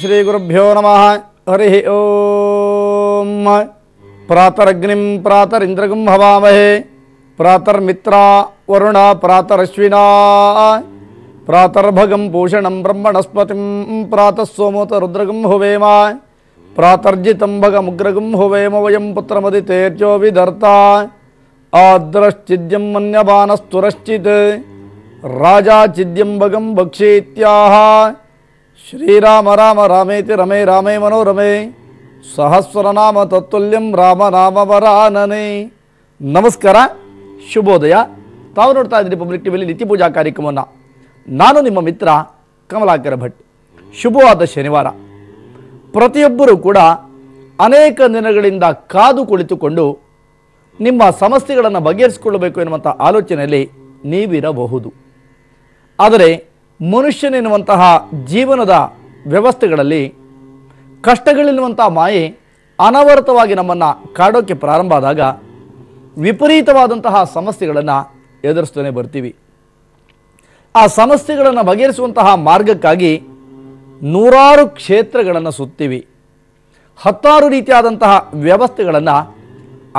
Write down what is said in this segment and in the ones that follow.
ಶ್ರೀ ಗುರುಭ್ಯೋ ನಮಃ. ಹರಿ ಓಂ. ಪ್ರಾತರಗ್ನಿಂ ಪ್ರಾತರಿಂದ್ರಗಂ ಹವಾಮಹೇ ಪ್ರಾತರ್ಮಿತ್ರ ವರುಣ ಪ್ರಾತರಶ್ವಿನಾ ಪ್ರಾತರ್ಭಗಂ ಭೂಷಣಂ ಬ್ರಹ್ಮಣಸ್ಪತಿಂ ಪ್ರಾತಃ ಸೋಮೋತ ರುದ್ರಗಂ ಹುವೇಮ ಪ್ರಾತರ್ಜಿತಂ ಭಗಮುಗ್ರಗಂ ಹುವೇಮ ವಯಂ ಪುತ್ರಮದಿತೇರ್ಜೋ ವಿದರ್ತ ಆದ್ರಶ್ಚಿದ್ಯಂ ಮನ್ಯಮಾನಸ್ತುರಶ್ಚಿತ್ ರಾಜಾ ಚಿದ್ಯಂ ಭಗಂ ಭಕ್ಷೇತ್ಯಾಹ. ಶ್ರೀರಾಮ ರಾಮ ರಾಮೇತಿ ರಮೇ ರಾಮೇ ಮನೋರಮೇ ಸಹಸ್ರನಾಮ ತತ್ತುಲ್ಯಂ ರಾಮ ನಾಮ ವರಾನನೆ. ನಮಸ್ಕಾರ, ಶುಭೋದಯ. ತಾವು ನೋಡ್ತಾ ಇದ್ದೀರಿ ಪಬ್ಲಿಕ್ ಟಿವಿಯಲ್ಲಿ ನಿತ್ಯ ಪೂಜಾ ಕಾರ್ಯಕ್ರಮವನ್ನು. ನಾನು ನಿಮ್ಮ ಮಿತ್ರ ಕಮಲಾಕರ ಭಟ್. ಶುಭವಾದ ಶನಿವಾರ. ಪ್ರತಿಯೊಬ್ಬರೂ ಕೂಡ ಅನೇಕ ದಿನಗಳಿಂದ ಕಾದು ಕುಳಿತುಕೊಂಡು ನಿಮ್ಮ ಸಮಸ್ಯೆಗಳನ್ನು ಬಗೆಹರಿಸಿಕೊಳ್ಳಬೇಕು ಎನ್ನುವಂಥ ಆಲೋಚನೆಯಲ್ಲಿ ನೀವಿರಬಹುದು. ಆದರೆ ಮನುಷ್ಯನೆನ್ನುವಂತಹ ಜೀವನದ ವ್ಯವಸ್ಥೆಗಳಲ್ಲಿ ಕಷ್ಟಗಳೆನ್ನುವಂಥ ಮಾಯೆ ಅನವರತವಾಗಿ ನಮ್ಮನ್ನು ಕಾಡೋಕ್ಕೆ ಪ್ರಾರಂಭ ಆದಾಗ ವಿಪರೀತವಾದಂತಹ ಸಮಸ್ಯೆಗಳನ್ನು ಎದುರಿಸ್ತಲೇ ಬರ್ತೀವಿ. ಆ ಸಮಸ್ಯೆಗಳನ್ನು ಬಗೆಹರಿಸುವಂತಹ ಮಾರ್ಗಕ್ಕಾಗಿ ನೂರಾರು ಕ್ಷೇತ್ರಗಳನ್ನು ಸುತ್ತೀವಿ. ಹತ್ತಾರು ರೀತಿಯಾದಂತಹ ವ್ಯವಸ್ಥೆಗಳನ್ನು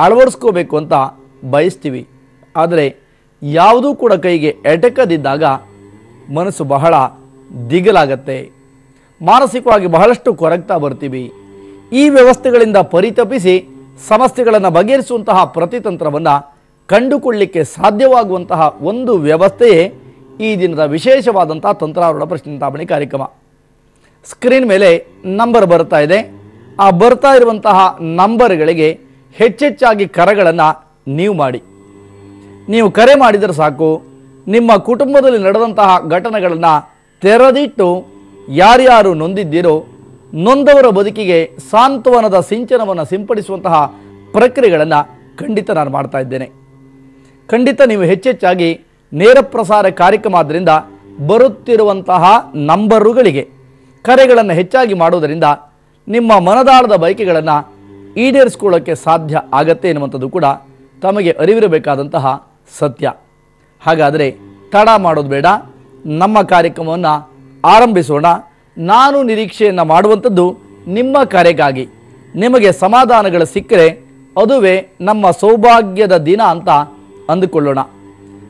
ಅಳವಡಿಸ್ಕೋಬೇಕು ಅಂತ ಬಯಸ್ತೀವಿ. ಆದರೆ ಯಾವುದೂ ಕೂಡ ಕೈಗೆ ಎಟಕದಿದ್ದಾಗ ಮನಸ್ಸು ಬಹಳ ದಿಗಲಾಗತ್ತೆ. ಮಾನಸಿಕವಾಗಿ ಬಹಳಷ್ಟು ಕೊರಗ್ತಾ ಬರ್ತೀವಿ. ಈ ವ್ಯವಸ್ಥೆಗಳಿಂದ ಪರಿತಪಿಸಿ ಸಮಸ್ಯೆಗಳನ್ನು ಬಗೆಹರಿಸುವಂತಹ ಪ್ರತಿತಂತ್ರವನ್ನು ಕಂಡುಕೊಳ್ಳಲಿಕ್ಕೆ ಸಾಧ್ಯವಾಗುವಂತಹ ಒಂದು ವ್ಯವಸ್ಥೆಯೇ ಈ ದಿನದ ವಿಶೇಷವಾದಂತಹ ತಂತ್ರಾರೂಢ ಪ್ರಶ್ನೋತ್ತರ ಕಾರ್ಯಕ್ರಮ. ಸ್ಕ್ರೀನ್ ಮೇಲೆ ನಂಬರ್ ಬರ್ತಾ ಇದೆ. ಆ ಬರ್ತಾ ಇರುವಂತಹ ನಂಬರ್ಗಳಿಗೆ ಹೆಚ್ಚೆಚ್ಚಾಗಿ ಕರೆಗಳನ್ನು ನೀವು ಮಾಡಿ. ನೀವು ಕರೆ ಮಾಡಿದರೆ ಸಾಕು, ನಿಮ್ಮ ಕುಟುಂಬದಲ್ಲಿ ನಡೆದಂತಹ ಘಟನೆಗಳನ್ನು ತೆರೆದಿಟ್ಟು ಯಾರ್ಯಾರು ನೊಂದಿದ್ದೀರೋ ನೊಂದವರ ಬದುಕಿಗೆ ಸಾಂತ್ವನದ ಸಿಂಚನವನ್ನು ಸಿಂಪಡಿಸುವಂತಹ ಪ್ರಕ್ರಿಯೆಗಳನ್ನು ಖಂಡಿತ ನಾನು ಮಾಡ್ತಾ ಇದ್ದೇನೆ. ಖಂಡಿತ ನೀವು ಹೆಚ್ಚೆಚ್ಚಾಗಿ ನೇರ ಪ್ರಸಾರ ಕಾರ್ಯಕ್ರಮ ಆದ್ದರಿಂದ ಬರುತ್ತಿರುವಂತಹ ನಂಬರುಗಳಿಗೆ ಕರೆಗಳನ್ನು ಹೆಚ್ಚಾಗಿ ಮಾಡೋದರಿಂದ ನಿಮ್ಮ ಮನದಾಳದ ಬಯಕೆಗಳನ್ನು ಈಡೇರಿಸಿಕೊಳ್ಳೋಕ್ಕೆ ಸಾಧ್ಯ ಆಗತ್ತೆ ಎನ್ನುವಂಥದ್ದು ಕೂಡ ತಮಗೆ ಅರಿವಿರಬೇಕಾದಂತಹ ಸತ್ಯ. ಹಾಗಾದರೆ ತಡ ಮಾಡೋದು ಬೇಡ, ನಮ್ಮ ಕಾರ್ಯಕ್ರಮವನ್ನು ಆರಂಭಿಸೋಣ. ನಾನು ನಿರೀಕ್ಷೆಯನ್ನು ಮಾಡುವಂಥದ್ದು ನಿಮ್ಮ ಕರೆಗಾಗಿ. ನಿಮಗೆ ಸಮಾಧಾನಗಳು ಸಿಕ್ಕರೆ ಅದುವೇ ನಮ್ಮ ಸೌಭಾಗ್ಯದ ದಿನ ಅಂತ ಅಂದುಕೊಳ್ಳೋಣ.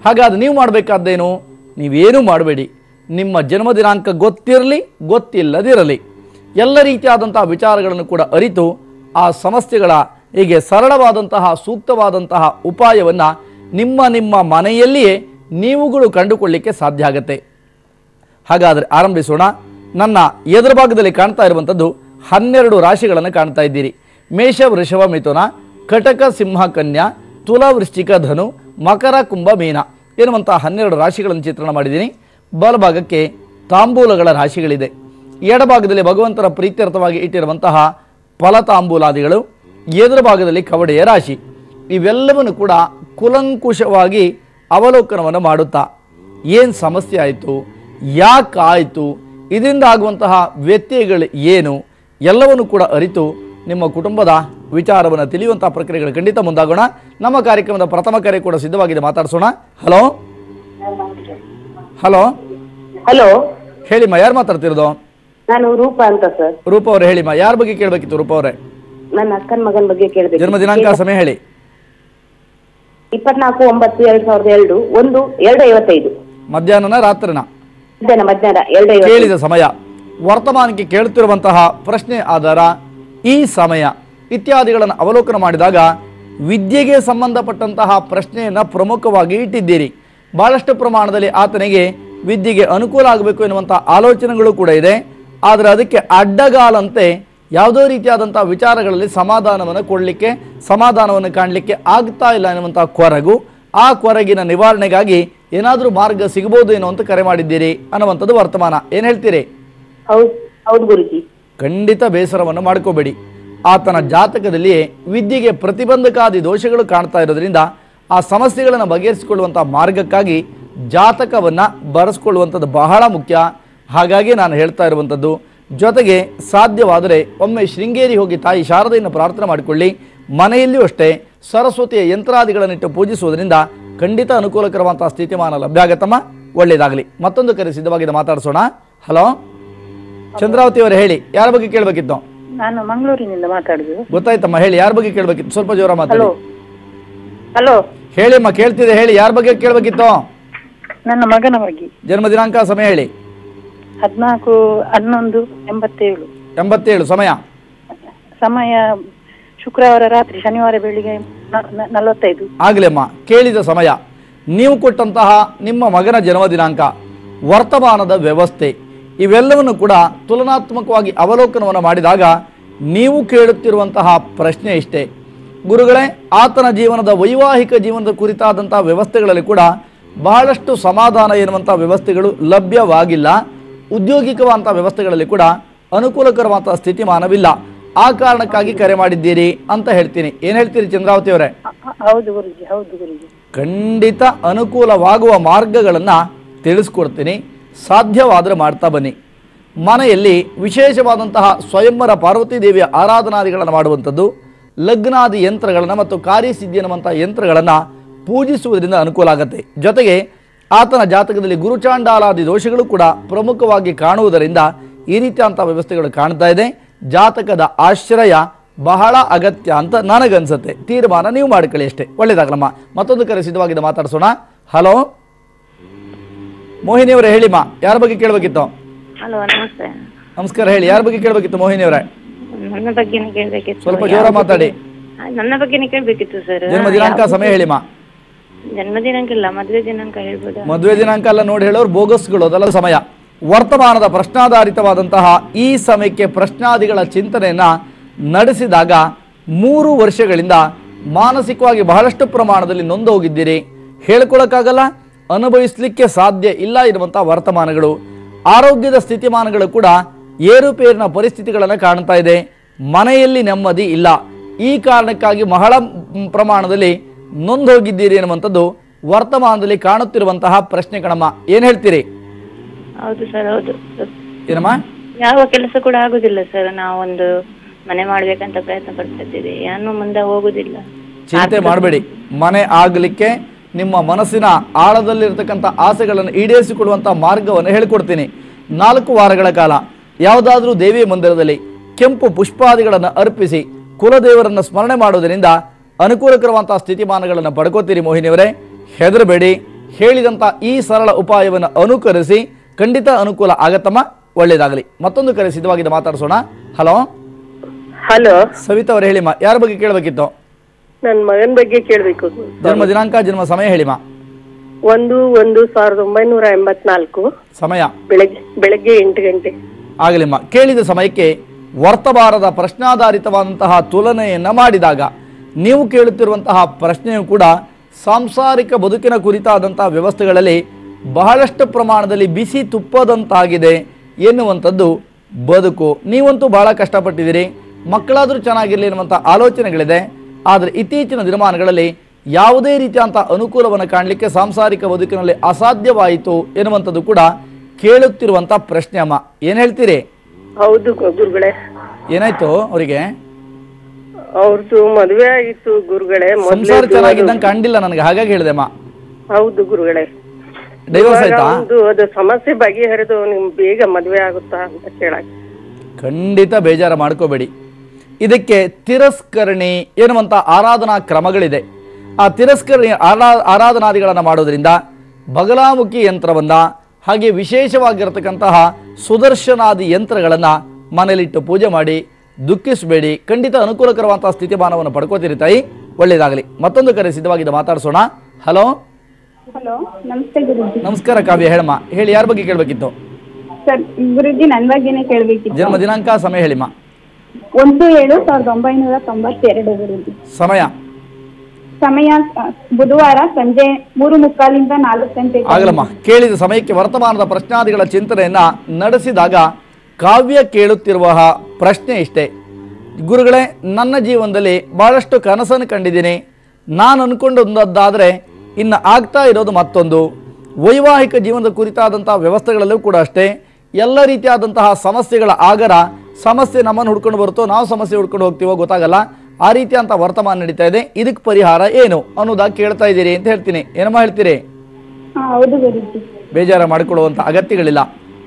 ಹಾಗಾದರೆ ನೀವು ಮಾಡಬೇಕಾದ್ದೇನು? ನೀವೇನೂ ಮಾಡಬೇಡಿ. ನಿಮ್ಮ ಜನ್ಮ ದಿನಾಂಕ ಗೊತ್ತಿರಲಿ ಗೊತ್ತಿಲ್ಲದಿರಲಿ ಎಲ್ಲ ರೀತಿಯಾದಂತಹ ವಿಚಾರಗಳನ್ನು ಕೂಡ ಅರಿತು ಆ ಸಮಸ್ಯೆಗಳ ಹೀಗೆ ಸರಳವಾದಂತಹ ಸೂಕ್ತವಾದಂತಹ ಉಪಾಯವನ್ನು ನಿಮ್ಮ ಮನೆಯಲ್ಲಿಯೇ ನೀವುಗಳು ಕಂಡುಕೊಳ್ಳಲಿಕ್ಕೆ ಸಾಧ್ಯ ಆಗುತ್ತೆ. ಹಾಗಾದರೆ ಆರಂಭಿಸೋಣ. ನನ್ನ ಎದುರು ಭಾಗದಲ್ಲಿ ಕಾಣ್ತಾ ಇರುವಂಥದ್ದು 12 ರಾಶಿಗಳನ್ನು ಕಾಣ್ತಾ ಇದ್ದೀರಿ. ಮೇಷ, ವೃಷಭ, ಮಿಥುನ, ಕಟಕ, ಸಿಂಹ, ಕನ್ಯಾ, ತುಲ, ವೃಶ್ಚಿಕ, ಧನು, ಮಕರ, ಕುಂಭ, ಮೀನ ಎನ್ನುವಂಥ 12 ರಾಶಿಗಳನ್ನು ಚಿತ್ರಣ ಮಾಡಿದ್ದೀನಿ. ಬಲಭಾಗಕ್ಕೆ ತಾಂಬೂಲಗಳ ರಾಶಿಗಳಿದೆ. ಎಡಭಾಗದಲ್ಲಿ ಭಗವಂತನ ಪ್ರೀತ್ಯರ್ಥವಾಗಿ ಇಟ್ಟಿರುವಂತಹ ಫಲತಾಂಬೂಲಾದಿಗಳು, ಎದುರು ಭಾಗದಲ್ಲಿ ಕವಡೆಯ ರಾಶಿ. ಇವೆಲ್ಲವನ್ನು ಕೂಡ ಕುಲಂಕುಷವಾಗಿ ಅವಲೋಕನವನ್ನು ಮಾಡುತ್ತಾ ಏನು ಸಮಸ್ಯೆ ಆಯಿತು, ಯಾಕೆ ಆಯಿತು, ಇದರಿಂದ ಆಗುವಂತಹ ವ್ಯತ್ಯಯಗಳು ಏನು ಎಲ್ಲವನ್ನು ಕೂಡ ಅರಿತು ನಿಮ್ಮ ಕುಟುಂಬದ ವಿಚಾರವನ್ನು ತಿಳಿಯುವಂತಹ ಪ್ರಕ್ರಿಯೆಗಳು ಖಂಡಿತ ಮುಂದಾಗೋಣ. ನಮ್ಮ ಕಾರ್ಯಕ್ರಮದ ಪ್ರಥಮ ಕರೆ ಕೂಡ ಸಿದ್ಧವಾಗಿದೆ, ಮಾತಾಡಿಸೋಣ. ಹಲೋ ಹಲೋ ಹಲೋ, ಹೇಳಿಮ್ಮ, ಯಾರು ಮಾತಾಡ್ತಿರೋದು? ನಾನು ರೂಪಾ ಅಂತ ಸರ್. ರೂಪ ಅವರೇ ಹೇಳಿಮ್ಮ, ಯಾರ ಬಗ್ಗೆ ಕೇಳಬೇಕಿತ್ತು? ರೂಪ ಅವರೇ, ನನ್ನ ಅಕ್ಕನ ಮಗನ ಬಗ್ಗೆ ಕೇಳಬೇಕು. ಜನ್ಮ ದಿನಾಂಕ, ಸಮಯ ಹೇಳಿ. 24/9/2002 1:2:55 ಮಧ್ಯಾಹ್ನನ ರಾತ್ರಿನ? ಮಧ್ಯಾಹ್ನ 2:50 ಕೇಳಿದ ಸಮಯ. ವರ್ತಮಾನಕ್ಕೆ ಕೇಳುತ್ತಿರುವಂತಹ ಪ್ರಶ್ನೆ ಆಧಾರ, ಈ ಸಮಯ ಇತ್ಯಾದಿಗಳನ್ನು ಅವಲೋಕನ ಮಾಡಿದಾಗ ವಿದ್ಯೆಗೆ ಸಂಬಂಧಪಟ್ಟಂತಹ ಪ್ರಶ್ನೆಯನ್ನು ಪ್ರಮುಖವಾಗಿ ಇಟ್ಟಿದ್ದೀರಿ. ಬಹಳಷ್ಟು ಪ್ರಮಾಣದಲ್ಲಿ ಆತನಿಗೆ ವಿದ್ಯೆಗೆ ಅನುಕೂಲ ಆಗಬೇಕು ಎನ್ನುವಂಥ ಆಲೋಚನೆಗಳು ಕೂಡ ಇದೆ. ಆದರೆ ಅದಕ್ಕೆ ಅಡ್ಡಗಾಲಂತೆ ಯಾವುದೋ ರೀತಿಯಾದಂಥ ವಿಚಾರಗಳಲ್ಲಿ ಸಮಾಧಾನವನ್ನು ಕಾಣಲಿಕ್ಕೆ ಆಗ್ತಾ ಇಲ್ಲ ಎನ್ನುವಂಥ ಕೊರಗು, ಆ ಕೊರಗಿನ ನಿವಾರಣೆಗಾಗಿ ಏನಾದರೂ ಮಾರ್ಗ ಸಿಗಬಹುದು ಏನೋ ಅಂತ ಕರೆ ಮಾಡಿದ್ದೀರಿ ಅನ್ನುವಂಥದ್ದು ವರ್ತಮಾನ. ಏನು ಹೇಳ್ತೀರಿ? ಹೌದು ಗುರುಜಿ. ಖಂಡಿತ ಬೇಸರವನ್ನು ಮಾಡ್ಕೋಬೇಡಿ. ಆತನ ಜಾತಕದಲ್ಲಿಯೇ ವಿದ್ಯೆಗೆ ಪ್ರತಿಬಂಧಕಾದಿ ದೋಷಗಳು ಕಾಣ್ತಾ ಇರೋದ್ರಿಂದ ಆ ಸಮಸ್ಯೆಗಳನ್ನು ಬಗೆಹರಿಸಿಕೊಳ್ಳುವಂಥ ಮಾರ್ಗಕ್ಕಾಗಿ ಜಾತಕವನ್ನು ಬರೆಸ್ಕೊಳ್ಳುವಂಥದ್ದು ಬಹಳ ಮುಖ್ಯ. ಹಾಗಾಗಿ ನಾನು ಹೇಳ್ತಾ ಇರುವಂಥದ್ದು. ಜೊತೆಗೆ ಸಾಧ್ಯವಾದರೆ ಒಮ್ಮೆ ಶೃಂಗೇರಿ ಹೋಗಿ ತಾಯಿ ಶಾರದೆಯನ್ನು ಪ್ರಾರ್ಥನೆ ಮಾಡಿಕೊಳ್ಳಿ. ಮನೆಯಲ್ಲಿಯೂ ಅಷ್ಟೇ ಸರಸ್ವತಿಯ ಯಂತ್ರಾದಿಗಳನ್ನಿಟ್ಟು ಪೂಜಿಸುವುದರಿಂದ ಖಂಡಿತ ಅನುಕೂಲಕರವಾದಂತಹ ಸ್ಥಿತಿಮಾನ ಲಭ್ಯ ಆಗತ್ತಮ್ಮ. ಒಳ್ಳೆಯದಾಗಲಿ. ಮತ್ತೊಂದು ಕರೆ ಸಿದ್ಧವಾಗಿದೆ, ಮಾತಾಡಿಸೋಣ. ಹಲೋ ಚಂದ್ರಾವತಿ ಅವರೇ ಹೇಳಿ, ಯಾರ ಬಗ್ಗೆ ಕೇಳಬೇಕಿತ್ತು? ನಾನು ಮಂಗಳೂರಿನಿಂದ ಮಾತಾಡುದು. ಗೊತ್ತಾಯ್ತಮ್ಮ, ಹೇಳಿ ಯಾರ ಬಗ್ಗೆ ಕೇಳಬೇಕಿತ್ತು? ಸ್ವಲ್ಪ ಜೋರ ಮಾತಾಡಿ. ಹಲೋ ಹಲೋ, ಹೇಳಿಮ್ಮ, ಕೇಳ್ತಿದೆ, ಹೇಳಿ ಯಾರ ಬಗ್ಗೆ ಕೇಳಬೇಕಿತ್ತು? ನನ್ನ ಮಗನ ಬಗ್ಗೆ. ಜನ್ಮ ದಿನಾಂಕ, ಸಮಯ ಹೇಳಿ. 14/11/87. 87. ಸಮಯ ಸಮಯ ಶುಕ್ರವಾರ ರಾತ್ರಿ, ಶನಿವಾರ ಬೆಳಿಗ್ಗೆ 45. ಆಗ್ಲಮ್ಮ, ಕೇಳಿದ ಸಮಯ, ನೀವು ಕೊಟ್ಟಂತಹ ನಿಮ್ಮ ಮಗನ ಜನ್ಮ ದಿನಾಂಕ, ವರ್ತಮಾನದ ವ್ಯವಸ್ಥೆ, ಇವೆಲ್ಲವನ್ನು ಕೂಡ ತುಲನಾತ್ಮಕವಾಗಿ ಅವಲೋಕನವನ್ನು ಮಾಡಿದಾಗ ನೀವು ಕೇಳುತ್ತಿರುವಂತಹ ಪ್ರಶ್ನೆ ಇಷ್ಟೇ: ಗುರುಗಳೇ, ಆತನ ಜೀವನದ ವೈವಾಹಿಕ ಜೀವನದ ಕುರಿತಾದಂತಹ ವ್ಯವಸ್ಥೆಗಳಲ್ಲಿ ಕೂಡ ಬಹಳಷ್ಟು ಸಮಾಧಾನ ಎನ್ನುವಂಥ ವ್ಯವಸ್ಥೆಗಳು ಲಭ್ಯವಾಗಿಲ್ಲ. ಉದ್ಯೋಗಿಕವಾದಂಥ ವ್ಯವಸ್ಥೆಗಳಲ್ಲಿ ಕೂಡ ಅನುಕೂಲಕರವಾದ ಸ್ಥಿತಿಮಾನವಿಲ್ಲ. ಆ ಕಾರಣಕ್ಕಾಗಿ ಕರೆ ಮಾಡಿದ್ದೀರಿ ಅಂತ ಹೇಳ್ತೀನಿ. ಏನು ಹೇಳ್ತೀರಿ ಚಂದ್ರಾವತಿ ಅವರೇ? ಹೌದು ಗುರುಜಿ, ಹೌದು ಗುರುಜಿ. ಖಂಡಿತ ಅನುಕೂಲವಾಗುವ ಮಾರ್ಗಗಳನ್ನು ತಿಳಿಸ್ಕೊಡ್ತೀನಿ. ಸಾಧ್ಯವಾದರೆ ಮಾಡ್ತಾ ಬನ್ನಿ. ಮನೆಯಲ್ಲಿ ವಿಶೇಷವಾದಂತಹ ಸ್ವಯಂವರ ಪಾರ್ವತಿ ದೇವಿಯ ಆರಾಧನಾದಿಗಳನ್ನು ಮಾಡುವಂಥದ್ದು, ಲಗ್ನಾದಿ ಯಂತ್ರಗಳನ್ನು ಮತ್ತು ಕಾರ್ಯಸಿದ್ಧಿ ಎನ್ನುವಂಥ ಯಂತ್ರಗಳನ್ನು ಪೂಜಿಸುವುದರಿಂದ ಅನುಕೂಲ ಆಗುತ್ತೆ. ಜೊತೆಗೆ ಆತನ ಜಾತಕದಲ್ಲಿ ಗುರುಚಾಂಡಾಲಾದಿ ದೋಷಗಳು ಕೂಡ ಪ್ರಮುಖವಾಗಿ ಕಾಣುವುದರಿಂದ ಈ ರೀತಿಯಂಥ ವ್ಯವಸ್ಥೆಗಳು ಕಾಣ್ತಾ ಇದೆ. ಜಾತಕದ ಆಶ್ರಯ ಬಹಳ ಅಗತ್ಯ ಅಂತ ನನಗನ್ಸುತ್ತೆ. ತೀರ್ಮಾನ ನೀವು ಮಾಡಿಕೊಳ್ಳಿ ಅಷ್ಟೇ. ಒಳ್ಳೆಯದಾಗಲಮ್ಮ. ಮತ್ತೊಂದು ಕರೆ ಸಿದ್ಧವಾಗಿದೆ, ಮಾತಾಡ್ಸೋಣ. ಹಲೋ ಮೋಹಿನಿ ಅವರೇ, ಹೇಳಿಮ್ಮ, ಯಾರ ಬಗ್ಗೆ ಕೇಳಬೇಕಿತ್ತು? ಹಲೋ, ನಮಸ್ತೆ. ನಮಸ್ಕಾರ, ಹೇಳಿ ಯಾರ ಬಗ್ಗೆ ಕೇಳಬೇಕಿತ್ತು ಮೋಹಿನಿ ಅವರೇ? ನನ್ನ ಬಗ್ಗೆನೇ ಕೇಳಬೇಕಿತ್ತು. ಸ್ವಲ್ಪ ಜೋರ ಮಾತಾಡಿ. ನನ್ನ ಬಗ್ಗೆನೇ ಕೇಳಬೇಕಿತ್ತು ಸರ್. ಜನ್ಮ ದಿನಾಂಕ, ಸಮಯ ಹೇಳಿಮ್ಮ. ಜನ್ಮ ದಿನಾಂಕ ಇಲ್ಲ, ಮದುವೆ ದಿನಾಂಕ ಹೇಳ್ಬೋದಾ? ಮದುವೆ ದಿನಾಂಕ ಎಲ್ಲ ನೋಡಿ ಹೇಳೋರು ಬೋಗಸ್ಗಳು, ಅದಲ್ಲ ಸಮಯ. ವರ್ತಮಾನದ ಪ್ರಶ್ನಾಧಾರಿತವಾದಂತಹ ಈ ಸಮಯಕ್ಕೆ ಪ್ರಶ್ನಾದಿಗಳ ಚಿಂತನೆಯನ್ನ ನಡೆಸಿದಾಗ 3 ವರ್ಷಗಳಿಂದ ಮಾನಸಿಕವಾಗಿ ಬಹಳಷ್ಟು ಪ್ರಮಾಣದಲ್ಲಿ ನೊಂದು ಹೋಗಿದ್ದೀರಿ. ಹೇಳ್ಕೊಳಕ್ಕಾಗಲ್ಲ, ಅನುಭವಿಸಲಿಕ್ಕೆ ಸಾಧ್ಯ ಇಲ್ಲ ಇರುವಂತಹ ವರ್ತಮಾನಗಳು. ಆರೋಗ್ಯದ ಸ್ಥಿತಿಮಾನಗಳು ಕೂಡ ಏರುಪೇರಿನ ಪರಿಸ್ಥಿತಿಗಳನ್ನು ಕಾಣ್ತಾ ಇದೆ. ಮನೆಯಲ್ಲಿ ನೆಮ್ಮದಿ ಇಲ್ಲ. ಈ ಕಾರಣಕ್ಕಾಗಿ ಬಹಳ ಪ್ರಮಾಣದಲ್ಲಿ ನೊಂದು ಹೋಗಿದ್ದೀರಿ ಎನ್ನುವಂಥದ್ದು ವರ್ತಮಾನದಲ್ಲಿ ಕಾಣುತ್ತಿರುವಂತಹ ಪ್ರಶ್ನೆ ಕಣಮ್ಮ. ಏನ್ ಹೇಳ್ತೀರಿ? ಹೌದು ಸರ್, ಹೌದು. ಏನಮ್ಮ? ಯಾವ ಕೆಲಸ ಕೂಡ ಆಗುದಿಲ್ಲ ಸರ್. ನಾವೊಂದು ಮನೆ ಮಾಡ್ಬೇಕಂತ ಪ್ರಯತ್ನ ಪಡ್ತಾ ಇದ್ದೀವಿ, ಏನು ಮುಂದೆ ಹೋಗುದಿಲ್ಲ. ಚಿಂತೆ ಮಾಡಬೇಡಿ. ಮನೆ ಆಗಲಿಕ್ಕೆ ನಿಮ್ಮ ಮನಸ್ಸಿನ ಆಳದಲ್ಲಿರ್ತಕ್ಕಂಥ ಆಸೆಗಳನ್ನು ಈಡೇರಿಸಿಕೊಡುವಂಥ ಮಾರ್ಗವನ್ನು ಹೇಳಿಕೊಡ್ತೀನಿ. 4 ವಾರಗಳ ಕಾಲ ಯಾವುದಾದ್ರೂ ದೇವಿ ಮಂದಿರದಲ್ಲಿ ಕೆಂಪು ಪುಷ್ಪಾದಿಗಳನ್ನು ಅರ್ಪಿಸಿ ಕುಲದೇವರನ್ನು ಸ್ಮರಣೆ ಮಾಡುವುದರಿಂದ ಅನುಕೂಲಕರವಂತಹ ಸ್ಥಿತಿಮಾನಗಳನ್ನು ಪಡ್ಕೋತೀರಿ. ಮೋಹಿನಿಯವರೇ, ಹೆದರಬೇಡಿ. ಹೇಳಿದಂಥ ಈ ಸರಳ ಉಪಾಯವನ್ನು ಅನುಕರಿಸಿ, ಖಂಡಿತ ಅನುಕೂಲ ಆಗತ್ತಮ್ಮ. ಒಳ್ಳೇದಾಗಲಿ. ಮತ್ತೊಂದು ಕರೆ ಸಿದ್ಧವಾಗಿದೆ, ಮಾತಾಡ್ಸೋಣ. ಹಲೋ ಹಲೋ, ಸವಿತಾ ಅವರು, ಹೇಳಿಮ್ಮ, ಯಾರ ಬಗ್ಗೆ ಕೇಳಬೇಕಿತ್ತು? ನನ್ನ ಮಗನ ಬಗ್ಗೆ ಕೇಳಬೇಕು. ಜನ್ಮ ದಿನಾಂಕ, ಜನ್ಮ ಸಮಯ ಹೇಳಿಮ್ಮ. 1/1/1984. ಸಮಯ ಬೆಳಗ್ಗೆ 8 ಗಂಟೆ. ಆಗಲಿಮ್ಮ. ಕೇಳಿದ ಸಮಯಕ್ಕೆ ವರ್ತಮಾನದ ಪ್ರಶ್ನಾಧಾರಿತವಾದಂತಹ ತುಲನೆಯನ್ನ ಮಾಡಿದಾಗ ನೀವು ಕೇಳುತ್ತಿರುವಂತಹ ಪ್ರಶ್ನೆಯು ಕೂಡ ಸಾಂಸಾರಿಕ ಬದುಕಿನ ಕುರಿತಾದಂತಹ ವ್ಯವಸ್ಥೆಗಳಲ್ಲಿ ಬಹಳಷ್ಟು ಪ್ರಮಾಣದಲ್ಲಿ ಬಿಸಿ ತುಪ್ಪದಂತಾಗಿದೆ ಎನ್ನುವಂಥದ್ದು ಬದುಕು. ನೀವಂತೂ ಬಹಳ ಕಷ್ಟಪಟ್ಟಿದ್ದೀರಿ, ಮಕ್ಕಳಾದರೂ ಚೆನ್ನಾಗಿರಲಿ ಎನ್ನುವಂಥ ಆಲೋಚನೆಗಳಿದೆ. ಆದರೆ ಇತ್ತೀಚಿನ ದಿನಮಾನಗಳಲ್ಲಿ ಯಾವುದೇ ರೀತಿಯಂಥ ಅನುಕೂಲವನ್ನು ಕಾಣಲಿಕ್ಕೆ ಸಾಂಸಾರಿಕ ಬದುಕಿನಲ್ಲಿ ಅಸಾಧ್ಯವಾಯಿತು ಎನ್ನುವಂಥದ್ದು ಕೂಡ ಕೇಳುತ್ತಿರುವಂಥ ಪ್ರಶ್ನೆ ಅಮ್ಮ. ಏನು ಹೇಳ್ತೀರಿ? ಹೌದು ಗುರುಗಳೇ. ಏನಾಯ್ತು ಅವರಿಗೆ? ಅವ್ರದ್ದು ಮದುವೆ ಆಗಿತ್ತು ಗುರುಗಳೇ. ಸಂಸಾರ ಚೆನ್ನಾಗಿದ್ದಂಗೆ ಕಂಡಿಲ್ಲ ನನಗೆ, ಹಾಗಾಗಿ ಹೇಳಿದೆ ಅಮ್ಮ. ಹೌದು ಗುರುಗಳೇ. ಡೈವರ್ಸ್ ಆಯ್ತಾ? ಅದು ಸಮಸ್ಯೆ ಬಗೆಹರಿದು ನಿಮ್ ಬೇಗ ಮದುವೆ ಆಗುತ್ತಾ ಅಂತ ಕೇಳಕ್ಕೆ. ಖಂಡಿತ ಬೇಜಾರ ಮಾಡ್ಕೋಬೇಡಿ. ಇದಕ್ಕೆ ತಿರಸ್ಕರಣಿ ಎನ್ನುವಂಥ ಆರಾಧನಾ ಕ್ರಮಗಳಿದೆ. ಆ ತಿರಸ್ಕರಣಿ ಆರಾಧನಾದಿಗಳನ್ನು ಮಾಡೋದ್ರಿಂದ ಬಗಲಾಮುಖಿ ಯಂತ್ರವನ್ನು, ಹಾಗೆ ವಿಶೇಷವಾಗಿರತಕ್ಕಂತಹ ಸುದರ್ಶನಾದಿ ಯಂತ್ರಗಳನ್ನು ಮನೆಯಲ್ಲಿಟ್ಟು ಪೂಜೆ ಮಾಡಿ ದುಃಖಿಸಬೇಡಿ. ಖಂಡಿತ ಅನುಕೂಲಕರವಾದಂತಹ ಸ್ಥಿತಿಮಾನವನ್ನು ಪಡ್ಕೋತೀರಿ ತಾಯಿ. ಒಳ್ಳೆಯದಾಗಲಿ. ಮತ್ತೊಂದು ಕರೆ ಸಿದ್ಧವಾಗಿದೆ, ಮಾತಾಡ್ಸೋಣ. ಹಲೋ ಹಲೋ, ನಮಸ್ತೆ ಗುರುಜಿ. ನಮಸ್ಕಾರ ಕಾವ್ಯ, ಹೇಳಮ್ಮ. ಹೇಳಿ ಯಾರ ಬಗ್ಗೆ ಕೇಳಬೇಕಿತ್ತು? ಸರ್ ಗುರುಜಿ, ನನ್ನ ಬಗ್ಗೆನೇ ಕೇಳಬೇಕಿತ್ತು. ಜನ್ಮ ದಿನಾಂಕ, ಸಮಯ ಹೇಳಿಮ್ಮ. 1/7/1992 ಗುರುಜಿ. ಸಮಯ ಬುಧವಾರ ಸಂಜೆ 3:45 4 ಗಂಟೆ. ಆಗಲಮ್ಮ. ಕೇಳಿದ ಸಮಯಕ್ಕೆ ವರ್ತಮಾನದ ಪ್ರಶ್ನಾದಿಗಳ ಚಿಂತನೆಯನ್ನ ನಡೆಸಿದಾಗ ಕಾವ್ಯ ಕೇಳುತ್ತಿರುವ ಪ್ರಶ್ನೆ ಇಷ್ಟೇ: ಗುರುಗಳೇ, ನನ್ನ ಜೀವನದಲ್ಲಿ ಬಹಳಷ್ಟು ಕನಸನ್ನು ಕಂಡಿದ್ದೀನಿ. ನಾನು ಅನ್ಕೊಂಡೊಂದಾದರೆ ಇನ್ನು ಆಗ್ತಾ ಇರೋದು ಮತ್ತೊಂದು. ವೈವಾಹಿಕ ಜೀವನದ ಕುರಿತಾದಂತಹ ವ್ಯವಸ್ಥೆಗಳಲ್ಲೂ ಕೂಡ ಅಷ್ಟೇ ಎಲ್ಲ ರೀತಿಯಾದಂತಹ ಸಮಸ್ಯೆಗಳ ಆಗರ, ಸಮಸ್ಯೆ ನಮ್ಮನ್ನು ಹುಡ್ಕೊಂಡು ಬರುತ್ತೋ ನಾವು ಸಮಸ್ಯೆ ಹುಡ್ಕೊಂಡು ಹೋಗ್ತೀವೋ ಗೊತ್ತಾಗಲ್ಲ. ಆ ರೀತಿಯಂಥ ವರ್ತಮಾನ ನಡೀತಾ ಇದೆ. ಇದಕ್ಕೆ ಪರಿಹಾರ ಏನು ಅನ್ನೋದಾಗಿ ಕೇಳ್ತಾ ಇದ್ದೀರಿ ಅಂತ ಹೇಳ್ತೀನಿ. ಏನಮ್ಮ ಹೇಳ್ತೀರಿ? ಹೌದು ಗುರುಜಿ. ಬೇಜಾರ ಮಾಡಿಕೊಳ್ಳುವಂಥ ಅಗತ್ಯಗಳಿಲ್ಲ.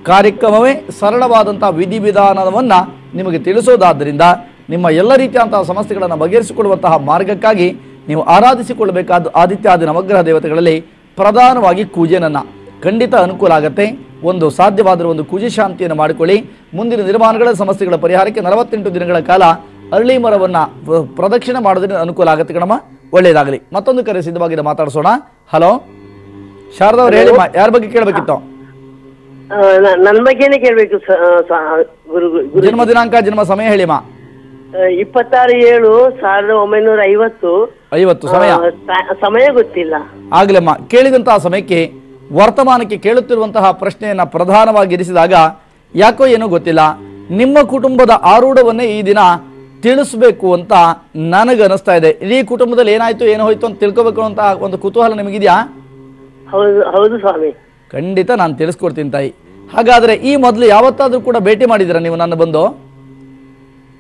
ಕಾರ್ಯಕ್ರಮವೇ ಸರಳವಾದಂಥ ವಿಧಿವಿಧಾನವನ್ನು ನಿಮಗೆ ತಿಳಿಸೋದಾದ್ದರಿಂದ ನಿಮ್ಮ ಎಲ್ಲ ರೀತಿಯಂತಹ ಸಮಸ್ಯೆಗಳನ್ನು ಬಗೆಹರಿಸಿಕೊಳ್ಳುವಂತಹ ಮಾರ್ಗಕ್ಕಾಗಿ ನೀವು ಆರಾಧಿಸಿಕೊಳ್ಳಬೇಕಾದ ಆದಿತ್ಯಾದಿ ನವಗ್ರಹ ದೇವತೆಗಳಲ್ಲಿ ಪ್ರಧಾನವಾಗಿ ಕೂಜೆನನ್ನು ಖಂಡಿತ ಅನುಕೂಲ ಆಗುತ್ತೆ. ಒಂದು ಸಾಧ್ಯವಾದರೂ ಒಂದು ಕೂಜೆ ಶಾಂತಿಯನ್ನು ಮಾಡಿಕೊಳ್ಳಿ. ಮುಂದಿನ ನಿರ್ಮಾಣಗಳ ಸಮಸ್ಯೆಗಳ ಪರಿಹಾರಕ್ಕೆ 48 ದಿನಗಳ ಕಾಲ ಅರಳಿ ಮರವನ್ನು ಪ್ರದಕ್ಷಿಣೆ ಮಾಡೋದ್ರಿಂದ ಅನುಕೂಲ ಆಗುತ್ತೆ ಕಣಮ್ಮ. ಒಳ್ಳೆಯದಾಗಲಿ. ಮತ್ತೊಂದು ಕರೆ ಸಿದ್ಧವಾಗಿದೆ, ಮಾತಾಡಿಸೋಣ. ಹಲೋ ಶಾರದಾ ಅವ್ರು ಹೇಳಿ, ಯಾರ ಬಗ್ಗೆ ಕೇಳಬೇಕಿತ್ತು? ನನ್ನ ಬಗ್ಗೆನೇ ಕೇಳ್ಬೇಕು ಜನ್ಮ ದಿನಾಂಕ ಜನ್ಮ ಸಮಯ ಹೇಳಿಮ್ಮ. 26/7/1950. ಸಮಯ ಸಮಯ ಗೊತ್ತಿಲ್ಲ. ಆಗ್ಲಮ್ಮ. ಕೇಳಿದಂತಹ ಸಮಯಕ್ಕೆ ವರ್ತಮಾನಕ್ಕೆ ಕೇಳುತ್ತಿರುವಂತಹ ಪ್ರಶ್ನೆಯನ್ನ ಪ್ರಧಾನವಾಗಿ ಇರಿಸಿದಾಗ ಯಾಕೋ ಏನೋ ಗೊತ್ತಿಲ್ಲ, ನಿಮ್ಮ ಕುಟುಂಬದ ಆರೂಢವನ್ನೇ ಈ ದಿನ ತಿಳಿಸಬೇಕು ಅಂತ ನನಗನ್ನಿಸ್ತಾ ಇದೆ. ಇಡೀ ಕುಟುಂಬದಲ್ಲಿ ಏನಾಯ್ತು ಏನೋ ಹೋಯ್ತು ಅಂತ ತಿಳ್ಕೊಬೇಕು ಅಂತ ಒಂದು ಕುತೂಹಲ ನಿಮಗಿದೆಯಾ? ಹೌದು ಸ್ವಾಮಿ. ಖಂಡಿತ ನಾನು ತಿಳಿಸ್ಕೊಡ್ತೀನಿ ತಾಯಿ. ಹಾಗಾದ್ರೆ ಈ ಮೊದಲು ಯಾವತ್ತಾದ್ರೂ ಕೂಡ ಭೇಟಿ ಮಾಡಿದ್ದೀರಾ ನೀವು ನನ್ನ ಬಂದು?